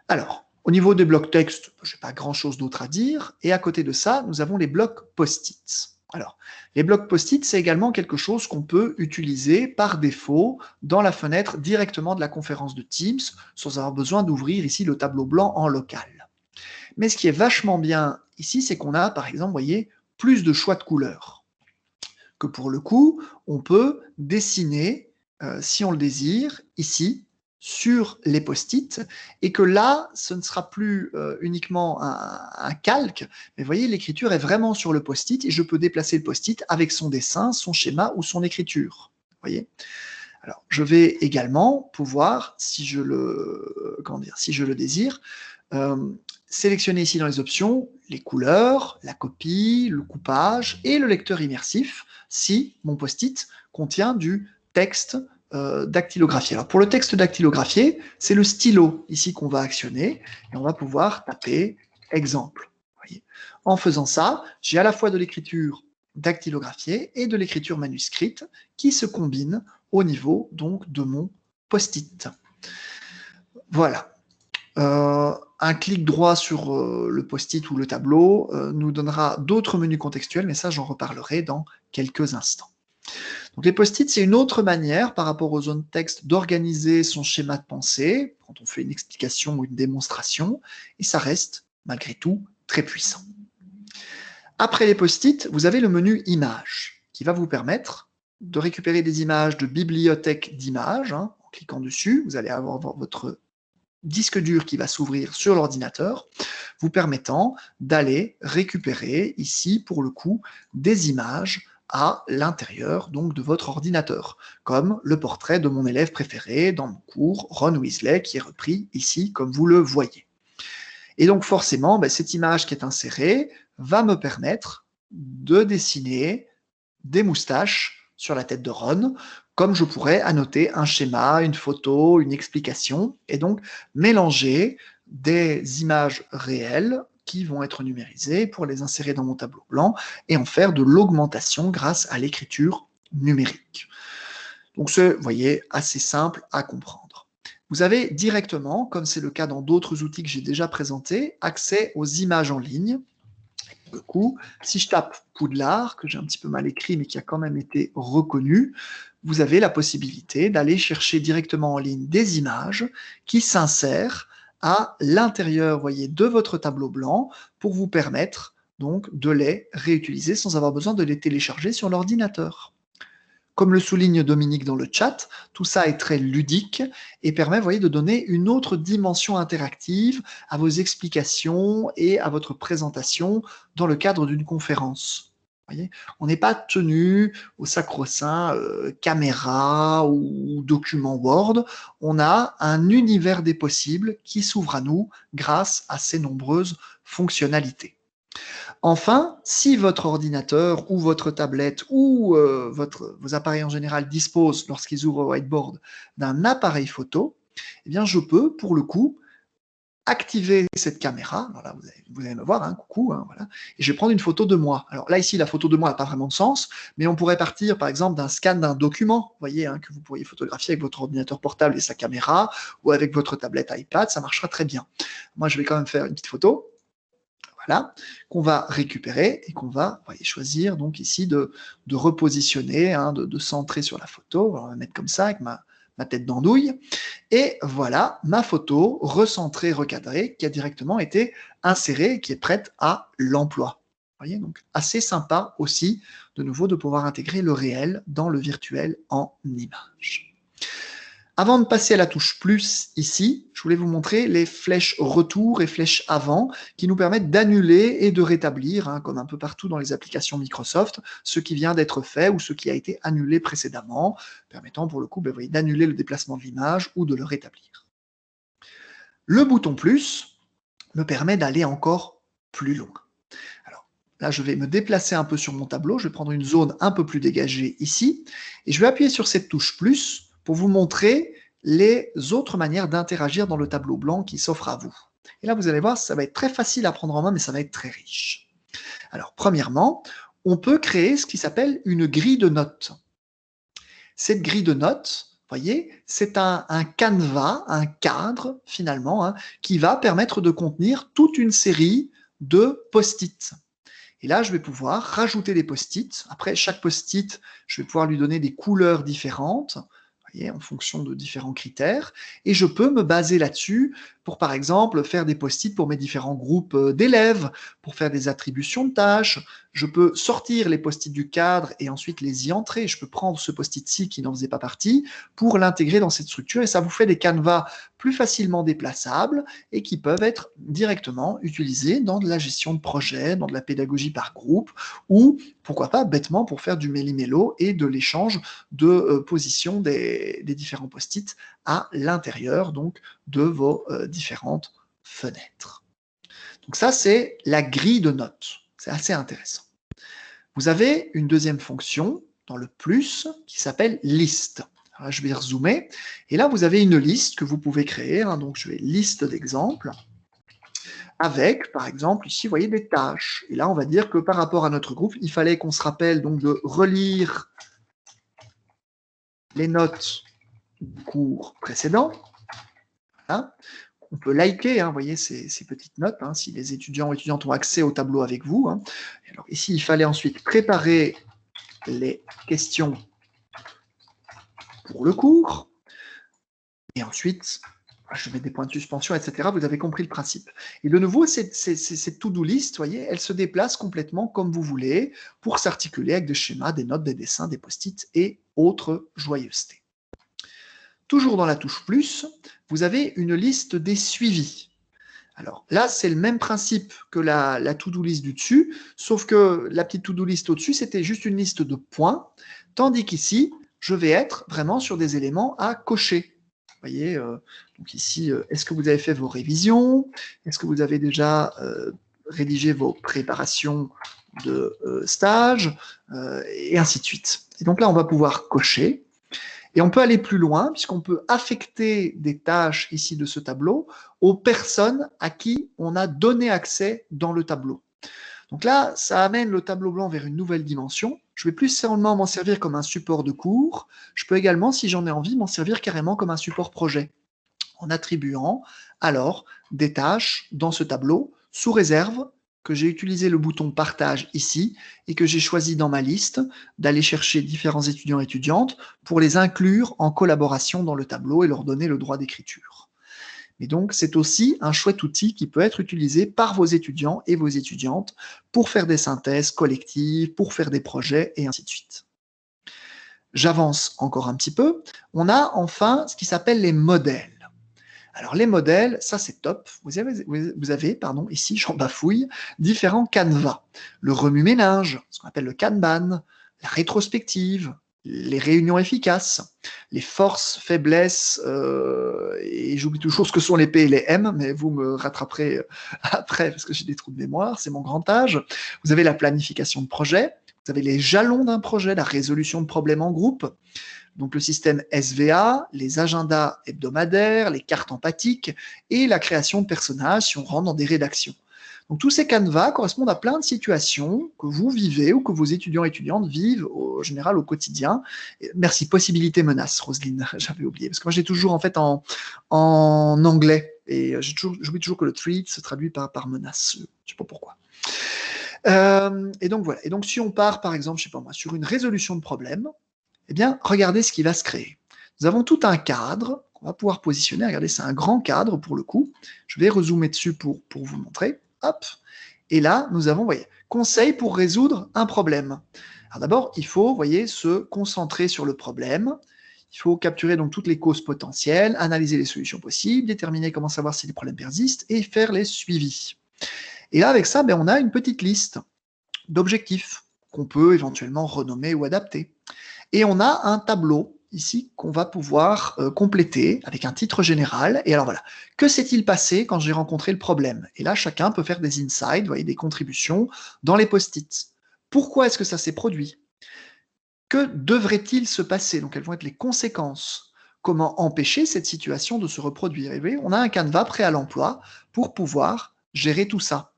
Speaker 1: Alors, au niveau des blocs texte, je n'ai pas grand-chose d'autre à dire. Et à côté de ça, nous avons les blocs post-it. Alors, les blocs post-it, c'est également quelque chose qu'on peut utiliser par défaut dans la fenêtre directement de la conférence de Teams, sans avoir besoin d'ouvrir ici le tableau blanc en local. Mais ce qui est vachement bien ici, c'est qu'on a, par exemple, vous voyez, plus de choix de couleurs. Que pour le coup, on peut dessiner, si on le désire, ici, sur les post-it, et que là, ce ne sera plus uniquement un calque, mais vous voyez, l'écriture est vraiment sur le post-it, et je peux déplacer le post-it avec son dessin, son schéma ou son écriture. Vous voyez ? Alors, je vais également pouvoir, si je le désire, sélectionner ici dans les options les couleurs, la copie, le coupage et le lecteur immersif si mon post-it contient du texte dactylographié. Alors pour le texte dactylographié, c'est le stylo ici qu'on va actionner et on va pouvoir taper exemple. Voyez. En faisant ça, j'ai à la fois de l'écriture dactylographiée et de l'écriture manuscrite qui se combinent au niveau donc de mon post-it. Voilà. Un clic droit sur le post-it ou le tableau nous donnera d'autres menus contextuels, mais ça j'en reparlerai dans quelques instants. Donc les post-it, c'est une autre manière par rapport aux zones texte d'organiser son schéma de pensée quand on fait une explication ou une démonstration, et ça reste malgré tout très puissant. Après les post-it, vous avez le menu images qui va vous permettre de récupérer des images de bibliothèque d'images. En cliquant dessus, vous allez avoir votre disque dur qui va s'ouvrir sur l'ordinateur, vous permettant d'aller récupérer ici, pour le coup, des images à l'intérieur donc de votre ordinateur, comme le portrait de mon élève préféré dans mon cours, Ron Weasley, qui est repris ici comme vous le voyez. Et donc forcément, cette image qui est insérée va me permettre de dessiner des moustaches sur la tête de Ron, comme je pourrais annoter un schéma, une photo, une explication, et donc mélanger des images réelles qui vont être numérisées pour les insérer dans mon tableau blanc et en faire de l'augmentation grâce à l'écriture numérique. Donc c'est, vous voyez, assez simple à comprendre. Vous avez directement, comme c'est le cas dans d'autres outils que j'ai déjà présentés, accès aux images en ligne. Du coup, si je tape Poudlard, que j'ai un petit peu mal écrit, mais qui a quand même été reconnu, vous avez la possibilité d'aller chercher directement en ligne des images qui s'insèrent à l'intérieur, voyez, de votre tableau blanc pour vous permettre donc de les réutiliser sans avoir besoin de les télécharger sur l'ordinateur. Comme le souligne Dominique dans le chat, tout ça est très ludique et permet, vous voyez, de donner une autre dimension interactive à vos explications et à votre présentation dans le cadre d'une conférence. Vous voyez, on n'est pas tenu au sacro-saint caméra ou document Word, on a un univers des possibles qui s'ouvre à nous grâce à ces nombreuses fonctionnalités. Enfin, si votre ordinateur ou votre tablette ou vos appareils en général disposent, lorsqu'ils ouvrent Whiteboard, d'un appareil photo, eh bien je peux, pour le coup, activer cette caméra. Alors là, vous allez me voir, hein, coucou, hein, voilà, et je vais prendre une photo de moi. Alors là, ici, la photo de moi n'a pas vraiment de sens, mais on pourrait partir, par exemple, d'un scan d'un document, vous voyez, hein, que vous pourriez photographier avec votre ordinateur portable et sa caméra, ou avec votre tablette iPad, ça marchera très bien. Moi, je vais quand même faire une petite photo. Voilà, qu'on va récupérer et qu'on va choisir donc ici de repositionner, hein, de centrer sur la photo. Alors, on va mettre comme ça avec ma tête d'andouille. Et voilà ma photo recentrée, recadrée, qui a directement été insérée et qui est prête à l'emploi. Vous voyez, donc assez sympa aussi, de nouveau, de pouvoir intégrer le réel dans le virtuel en image. Avant de passer à la touche plus ici, je voulais vous montrer les flèches retour et flèches avant qui nous permettent d'annuler et de rétablir, hein, comme un peu partout dans les applications Microsoft, ce qui vient d'être fait ou ce qui a été annulé précédemment, permettant pour le coup d'annuler le déplacement de l'image ou de le rétablir. Le bouton plus me permet d'aller encore plus loin. Alors là, je vais me déplacer un peu sur mon tableau, je vais prendre une zone un peu plus dégagée ici, et je vais appuyer sur cette touche plus pour vous montrer les autres manières d'interagir dans le tableau blanc qui s'offre à vous. Et là, vous allez voir, ça va être très facile à prendre en main, mais ça va être très riche. Alors, premièrement, on peut créer ce qui s'appelle une grille de notes. Cette grille de notes, vous voyez, c'est un canevas, un cadre, finalement, hein, qui va permettre de contenir toute une série de post-it. Et là, je vais pouvoir rajouter des post-it. Après, chaque post-it, je vais pouvoir lui donner des couleurs différentes, en fonction de différents critères, et je peux me baser là-dessus pour, par exemple, faire des post-it pour mes différents groupes d'élèves, pour faire des attributions de tâches. Je peux sortir les post-it du cadre et ensuite les y entrer. Je peux prendre ce post-it-ci qui n'en faisait pas partie pour l'intégrer dans cette structure, et ça vous fait des canevas plus facilement déplaçables et qui peuvent être directement utilisés dans de la gestion de projet, dans de la pédagogie par groupe, ou pourquoi pas bêtement pour faire du méli-mélo et de l'échange de position des différents post-it à l'intérieur donc de vos différentes fenêtres. Donc ça, c'est la grille de notes. C'est assez intéressant. Vous avez une deuxième fonction dans le plus qui s'appelle liste. Alors là, je vais rezoomer. Et là, vous avez une liste que vous pouvez créer. Hein, donc, je vais liste d'exemples avec, par exemple, ici, vous voyez des tâches. Et là, on va dire que par rapport à notre groupe, il fallait qu'on se rappelle donc de relire les notes du cours précédent. Voilà. On peut liker, hein, vous voyez, ces petites notes, hein, si les étudiants ou étudiantes ont accès au tableau avec vous. Hein. Alors ici, il fallait ensuite préparer les questions pour le cours. Et ensuite, je mets des points de suspension, etc. Vous avez compris le principe. Et de nouveau, cette to-do list, voyez, elle se déplace complètement comme vous voulez pour s'articuler avec des schémas, des notes, des dessins, des post-it et autres joyeusetés. toujours dans la touche plus, vous avez une liste des suivis. Alors là, c'est le même principe que la to-do list du dessus, sauf que la petite to-do list au-dessus, c'était juste une liste de points, tandis qu'ici, je vais être vraiment sur des éléments à cocher. Vous voyez, donc ici, est-ce que vous avez fait vos révisions? Est-ce que vous avez déjà rédigé vos préparations de stage? Et ainsi de suite. Et donc là, on va pouvoir cocher. Et on peut aller plus loin, puisqu'on peut affecter des tâches ici de ce tableau aux personnes à qui on a donné accès dans le tableau. Donc là, ça amène le tableau blanc vers une nouvelle dimension. Je vais plus seulement m'en servir comme un support de cours, je peux également, si j'en ai envie, m'en servir carrément comme un support projet, en attribuant alors des tâches dans ce tableau, sous réserve que j'ai utilisé le bouton partage ici et que j'ai choisi dans ma liste d'aller chercher différents étudiants et étudiantes pour les inclure en collaboration dans le tableau et leur donner le droit d'écriture. Et donc, c'est aussi un chouette outil qui peut être utilisé par vos étudiants et vos étudiantes pour faire des synthèses collectives, pour faire des projets et ainsi de suite. J'avance encore un petit peu. On a enfin ce qui s'appelle les modèles. Alors les modèles, ça c'est top. Vous avez ici, j'en bafouille, différents canevas. Le remue-ménage, ce qu'on appelle le Kanban, la rétrospective, les réunions efficaces, les forces, faiblesses, et j'oublie toujours ce que sont les P et les M, mais vous me rattraperez après parce que j'ai des trous de mémoire, c'est mon grand âge. Vous avez la planification de projet, vous avez les jalons d'un projet, la résolution de problèmes en groupe, donc le système SVA, les agendas hebdomadaires, les cartes empathiques et la création de personnages si on rentre dans des rédactions. Donc tous ces canevas correspondent à plein de situations que vous vivez ou que vos étudiants et étudiantes vivent en général au quotidien. Et merci, possibilité menace, Roselyne, j'avais oublié, parce que moi j'ai toujours en fait en anglais, et j'oublie toujours que le threat se traduit par menace, je ne sais pas pourquoi. Et donc voilà, et donc si on part par exemple, je sais pas moi, sur une résolution de problème, eh bien, regardez ce qui va se créer. Nous avons tout un cadre qu'on va pouvoir positionner. Regardez, c'est un grand cadre pour le coup. Je vais rezoomer dessus pour vous montrer. Hop. Et là, nous avons, voyez, conseil pour résoudre un problème. Alors d'abord, il faut, voyez, se concentrer sur le problème. Il faut capturer donc toutes les causes potentielles, analyser les solutions possibles, déterminer comment savoir si les problèmes persistent et faire les suivis. Et là, avec ça, ben, on a une petite liste d'objectifs qu'on peut éventuellement renommer ou adapter. Et on a un tableau ici qu'on va pouvoir compléter avec un titre général. Et alors voilà, que s'est-il passé quand j'ai rencontré le problème? Et là, chacun peut faire des insights, vous voyez, des contributions dans les post-it. Pourquoi est-ce que ça s'est produit? Que devrait-il se passer? Donc, quelles vont être les conséquences? Comment empêcher cette situation de se reproduire? Et vous voyez, on a un canevas prêt à l'emploi pour pouvoir gérer tout ça.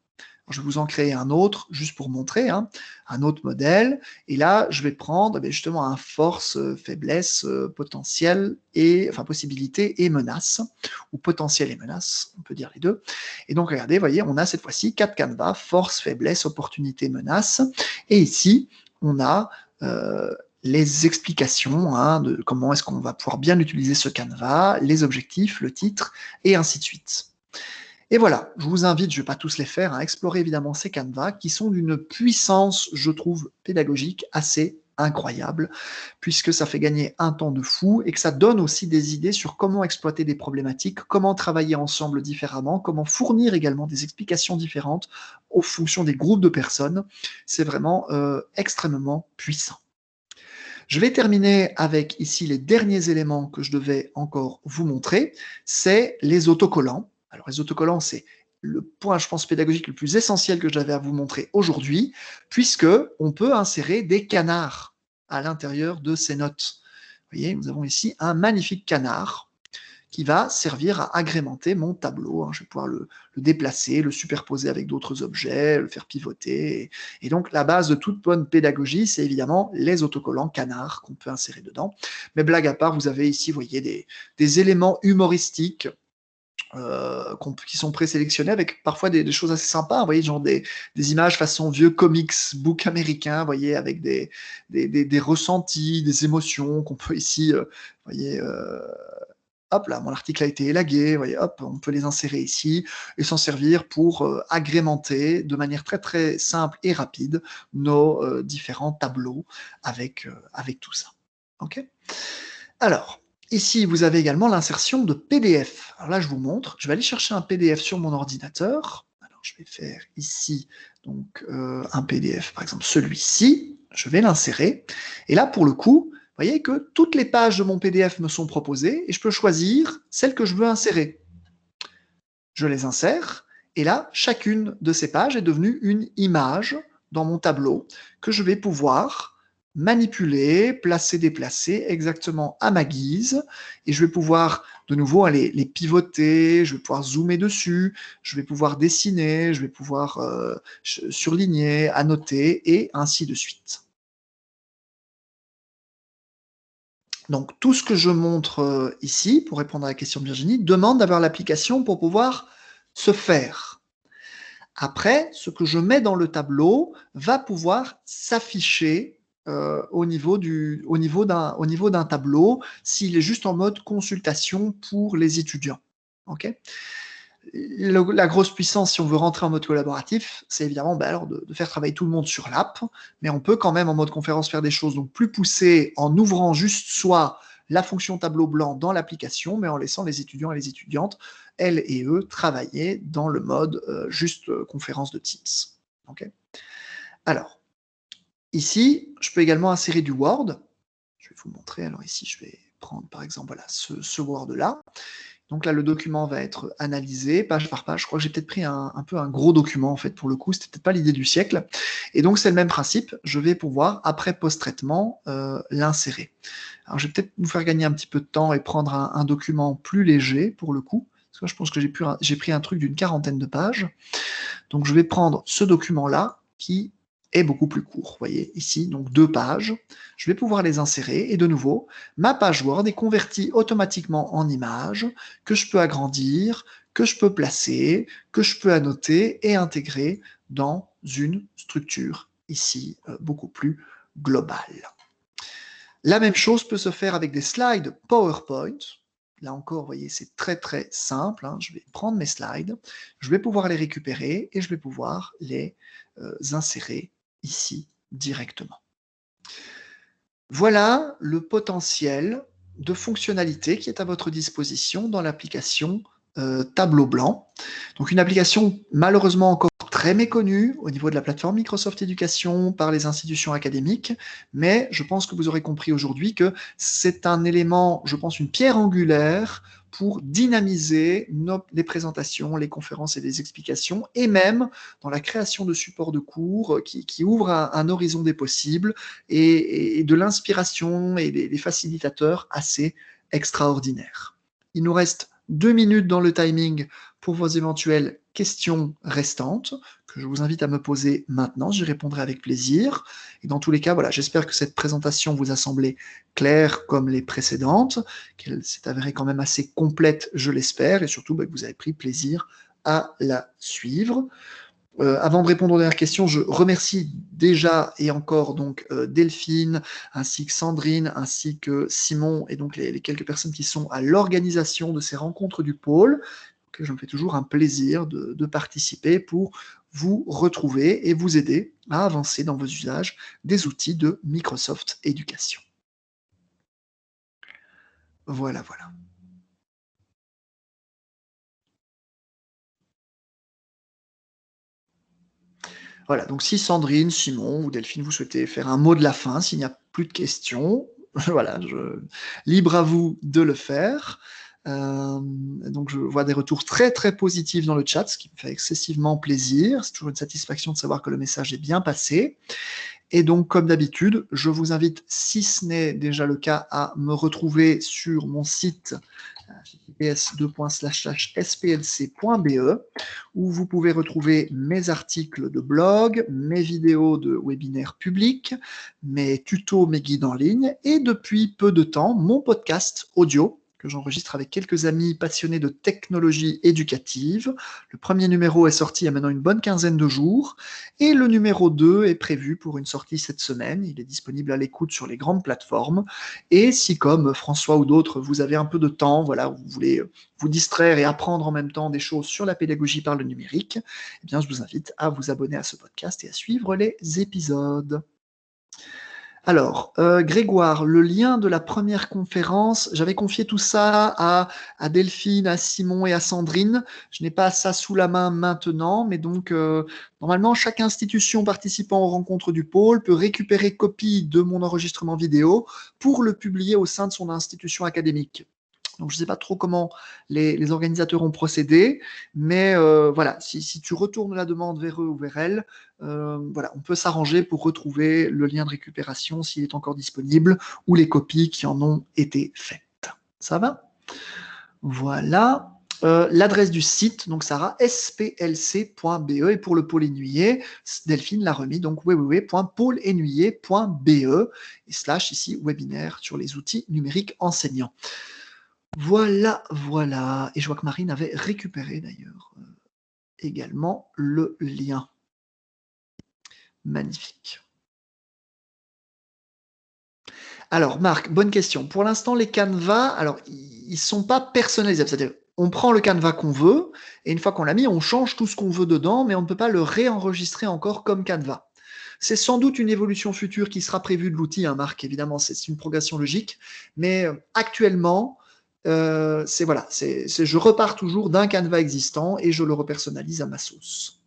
Speaker 1: Je vais vous en créer un autre, juste pour montrer, hein, un autre modèle. Et là, je vais prendre justement un force, faiblesse, potentiel, et, enfin possibilité et menace, ou potentiel et menace, on peut dire les deux. Et donc, regardez, vous voyez, on a cette fois-ci 4 canevas, force, faiblesse, opportunité, menace. Et ici, on a les explications hein, de comment est-ce qu'on va pouvoir bien utiliser ce canevas, les objectifs, le titre, et ainsi de suite. Et voilà, je vous invite, je ne vais pas tous les faire, à explorer évidemment ces canevas qui sont d'une puissance, je trouve, pédagogique assez incroyable, puisque ça fait gagner un temps de fou et que ça donne aussi des idées sur comment exploiter des problématiques, comment travailler ensemble différemment, comment fournir également des explications différentes aux fonctions des groupes de personnes. C'est vraiment extrêmement puissant. Je vais terminer avec ici les derniers éléments que je devais encore vous montrer, c'est les autocollants. Alors les autocollants, c'est le point, je pense, pédagogique le plus essentiel que j'avais à vous montrer aujourd'hui, puisque on peut insérer des canards à l'intérieur de ces notes. Vous voyez, nous avons ici un magnifique canard qui va servir à agrémenter mon tableau, hein. Je vais pouvoir le déplacer, le superposer avec d'autres objets, le faire pivoter. Et donc, la base de toute bonne pédagogie, c'est évidemment les autocollants canards qu'on peut insérer dedans. Mais blague à part, vous avez ici, vous voyez, des éléments humoristiques qui sont présélectionnés avec parfois des choses assez sympas, vous voyez, genre des images façon vieux comics book américain, vous voyez, avec des ressentis, des émotions qu'on peut ici, vous voyez, hop là, mon article a été élagué, vous voyez, hop, on peut les insérer ici et s'en servir pour agrémenter de manière très très simple et rapide nos différents tableaux avec tout ça. Ok. Alors, Ici, vous avez également l'insertion de PDF. Alors là, je vous montre. Je vais aller chercher un PDF sur mon ordinateur. Alors, je vais faire ici donc un PDF, par exemple celui-ci. Je vais l'insérer. Et là, pour le coup, vous voyez que toutes les pages de mon PDF me sont proposées et je peux choisir celle que je veux insérer. Je les insère et là, chacune de ces pages est devenue une image dans mon tableau que je vais pouvoir manipuler, placer, déplacer exactement à ma guise et je vais pouvoir de nouveau aller les pivoter, je vais pouvoir zoomer dessus, je vais pouvoir dessiner, je vais pouvoir surligner, annoter et ainsi de suite. Donc tout ce que je montre ici, pour répondre à la question de Virginie, demande d'avoir l'application pour pouvoir se faire. Après, ce que je mets dans le tableau va pouvoir s'afficher au niveau d'un tableau s'il est juste en mode consultation pour les étudiants. Ok. La grosse puissance, si on veut rentrer en mode collaboratif, c'est évidemment alors de faire travailler tout le monde sur l'app, mais on peut quand même en mode conférence faire des choses donc plus poussées en ouvrant juste soit la fonction tableau blanc dans l'application, mais en laissant les étudiants et les étudiantes, elles et eux, travailler dans le mode juste conférence de Teams. Okay. Alors, ici, je peux également insérer du Word. Je vais vous montrer. Alors ici, je vais prendre par exemple voilà, ce Word-là. Donc là, le document va être analysé page par page. Je crois que j'ai peut-être pris un peu un gros document, en fait, pour le coup. C'était peut-être pas l'idée du siècle. Et donc, c'est le même principe. Je vais pouvoir, après post-traitement, l'insérer. Alors, je vais peut-être vous faire gagner un petit peu de temps et prendre un document plus léger, pour le coup. Parce que je pense que j'ai pris un truc d'une 40aine de pages. Donc, je vais prendre ce document-là qui est beaucoup plus court. Vous voyez ici, donc 2 pages. Je vais pouvoir les insérer et de nouveau, ma page Word est convertie automatiquement en image que je peux agrandir, que je peux placer, que je peux annoter et intégrer dans une structure ici beaucoup plus globale. La même chose peut se faire avec des slides PowerPoint. Là encore, vous voyez, c'est très très simple. Hein. Je vais prendre mes slides, je vais pouvoir les récupérer et je vais pouvoir les insérer ici directement. Voilà le potentiel de fonctionnalité qui est à votre disposition dans l'application Tableau Blanc. Donc une application malheureusement encore très méconnue au niveau de la plateforme Microsoft Éducation par les institutions académiques, mais je pense que vous aurez compris aujourd'hui que c'est un élément, je pense, une pierre angulaire pour dynamiser les présentations, les conférences et les explications, et même dans la création de supports de cours qui ouvrent un horizon des possibles et de l'inspiration et des facilitateurs assez extraordinaires. Il nous reste 2 minutes dans le timing pour vos éventuelles questions restantes, que je vous invite à me poser maintenant, j'y répondrai avec plaisir. Et dans tous les cas, voilà, j'espère que cette présentation vous a semblé claire comme les précédentes, qu'elle s'est avérée quand même assez complète, je l'espère, et surtout que vous avez pris plaisir à la suivre. Avant de répondre aux dernières questions, je remercie déjà et encore donc Delphine, ainsi que Sandrine, ainsi que Simon et donc les quelques personnes qui sont à l'organisation de ces rencontres du pôle. Que je me fais toujours un plaisir de participer pour vous retrouver et vous aider à avancer dans vos usages des outils de Microsoft Éducation. Voilà, voilà. Voilà, donc si Sandrine, Simon ou Delphine, vous souhaitez faire un mot de la fin, s'il n'y a plus de questions, voilà, libre à vous de le faire. Donc je vois des retours très très positifs dans le chat, ce qui me fait excessivement plaisir. C'est toujours une satisfaction de savoir que le message est bien passé. Et donc, comme d'habitude, je vous invite, si ce n'est déjà le cas, à me retrouver sur mon site https://splc.be où vous pouvez retrouver mes articles de blog, mes vidéos de webinaires publics, mes tutos, mes guides en ligne et depuis peu de temps, mon podcast audio que j'enregistre avec quelques amis passionnés de technologie éducative. Le premier numéro est sorti il y a maintenant une bonne quinzaine de jours et le numéro 2 est prévu pour une sortie cette semaine. Il est disponible à l'écoute sur les grandes plateformes. Et si, comme François ou d'autres, vous avez un peu de temps, voilà, vous voulez vous distraire et apprendre en même temps des choses sur la pédagogie par le numérique, eh bien, je vous invite à vous abonner à ce podcast et à suivre les épisodes. Alors, Grégoire, le lien de la première conférence, j'avais confié tout ça à Delphine, à Simon et à Sandrine. Je n'ai pas ça sous la main maintenant, mais donc normalement, chaque institution participant aux rencontres du pôle peut récupérer copie de mon enregistrement vidéo pour le publier au sein de son institution académique. Donc, je ne sais pas trop comment les organisateurs ont procédé, mais voilà, si tu retournes la demande vers eux ou vers elles, voilà, on peut s'arranger pour retrouver le lien de récupération s'il est encore disponible ou les copies qui en ont été faites. Ça va? Voilà. L'adresse du site, donc Sarah, splc.be, et pour le pôle Énuyer, Delphine l'a remis, donc www.pôleénuyer.be, et slash ici webinaire sur les outils numériques enseignants. Voilà, voilà. Et je vois que Marine avait récupéré d'ailleurs également le lien. Magnifique. Alors, Marc, bonne question. Pour l'instant, les canevas, alors, ils ne sont pas personnalisables. C'est-à-dire, on prend le canevas qu'on veut, et une fois qu'on l'a mis, on change tout ce qu'on veut dedans, mais on ne peut pas le réenregistrer encore comme canevas. C'est sans doute une évolution future qui sera prévue de l'outil, hein, Marc, évidemment, c'est une progression logique. Mais actuellement, je repars toujours d'un canevas existant et je le repersonnalise à ma sauce.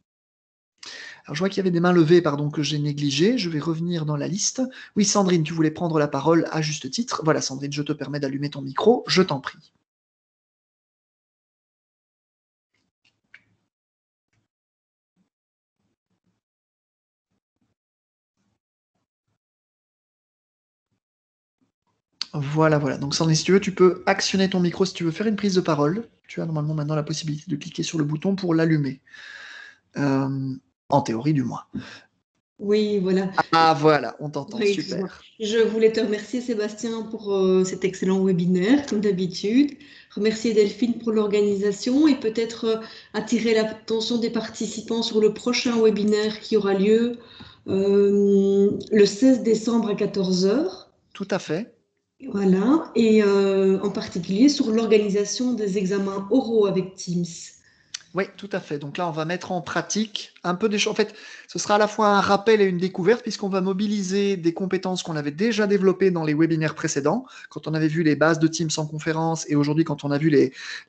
Speaker 1: Alors, je vois qu'il y avait des mains levées, pardon, que j'ai négligées. Je vais revenir dans la liste. Oui, Sandrine, tu voulais prendre la parole à juste titre. Voilà, Sandrine, je te permets d'allumer ton micro. Je t'en prie. Voilà, voilà. Donc, Sandrine, si tu veux, tu peux actionner ton micro si tu veux faire une prise de parole. Tu as normalement maintenant la possibilité de cliquer sur le bouton pour l'allumer. En théorie, du moins.
Speaker 2: Oui, voilà.
Speaker 1: Ah, voilà, on t'entend,
Speaker 2: Oui,
Speaker 1: super.
Speaker 2: je voulais te remercier, Sébastien, pour cet excellent webinaire, comme d'habitude. Remercier Delphine pour l'organisation et peut-être attirer l'attention des participants sur le prochain webinaire qui aura lieu le 16 décembre à 14 h.
Speaker 1: Tout à fait.
Speaker 2: Voilà, et en particulier sur l'organisation des examens oraux avec Teams.
Speaker 1: Oui, tout à fait. Donc là, on va mettre en pratique un peu des choses. En fait, ce sera à la fois un rappel et une découverte, puisqu'on va mobiliser des compétences qu'on avait déjà développées dans les webinaires précédents, quand on avait vu les bases de Teams en conférence, et aujourd'hui, quand on a vu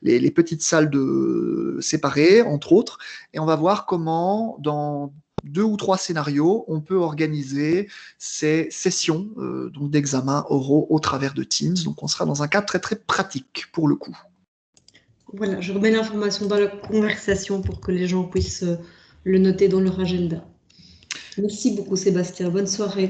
Speaker 1: les petites salles séparées, entre autres. Et on va voir comment, dans 2 ou 3 scénarios, on peut organiser ces sessions donc d'examens oraux au travers de Teams. Donc, on sera dans un cadre très, très pratique, pour le coup.
Speaker 2: Voilà, je remets l'information dans la conversation pour que les gens puissent le noter dans leur agenda. Merci beaucoup, Sébastien. Bonne soirée.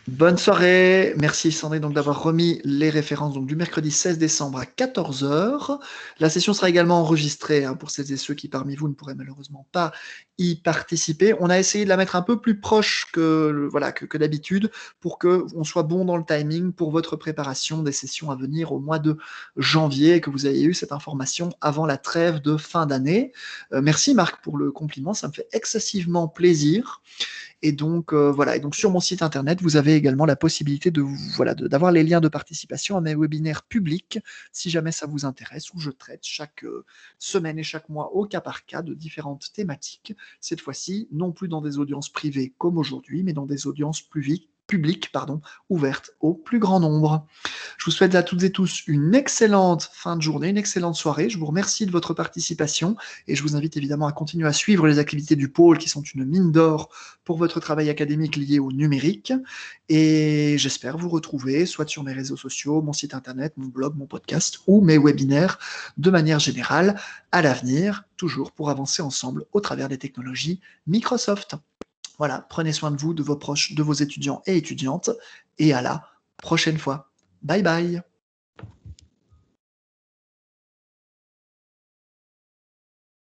Speaker 1: Bonne soirée. Merci Sandrine donc d'avoir remis les références donc, du mercredi 16 décembre à 14 h. La session sera également enregistrée pour celles et ceux qui parmi vous ne pourraient malheureusement pas y participer. On a essayé de la mettre un peu plus proche que d'habitude pour qu'on soit bon dans le timing pour votre préparation des sessions à venir au mois de janvier et que vous ayez eu cette information avant la trêve de fin d'année. Merci Marc pour le compliment, ça me fait excessivement plaisir. Et donc, voilà. Et donc, sur mon site internet, vous avez également la possibilité d'avoir les liens de participation à mes webinaires publics, si jamais ça vous intéresse, où je traite chaque semaine et chaque mois au cas par cas de différentes thématiques. Cette fois-ci, non plus dans des audiences privées comme aujourd'hui, mais dans des audiences publiques, ouvertes au plus grand nombre. Je vous souhaite à toutes et tous une excellente fin de journée, une excellente soirée. Je vous remercie de votre participation et je vous invite évidemment à continuer à suivre les activités du pôle qui sont une mine d'or pour votre travail académique lié au numérique. Et j'espère vous retrouver soit sur mes réseaux sociaux, mon site internet, mon blog, mon podcast ou mes webinaires de manière générale à l'avenir, toujours pour avancer ensemble au travers des technologies Microsoft. Voilà, prenez soin de vous, de vos proches, de vos étudiants et étudiantes, et à la prochaine fois. Bye bye.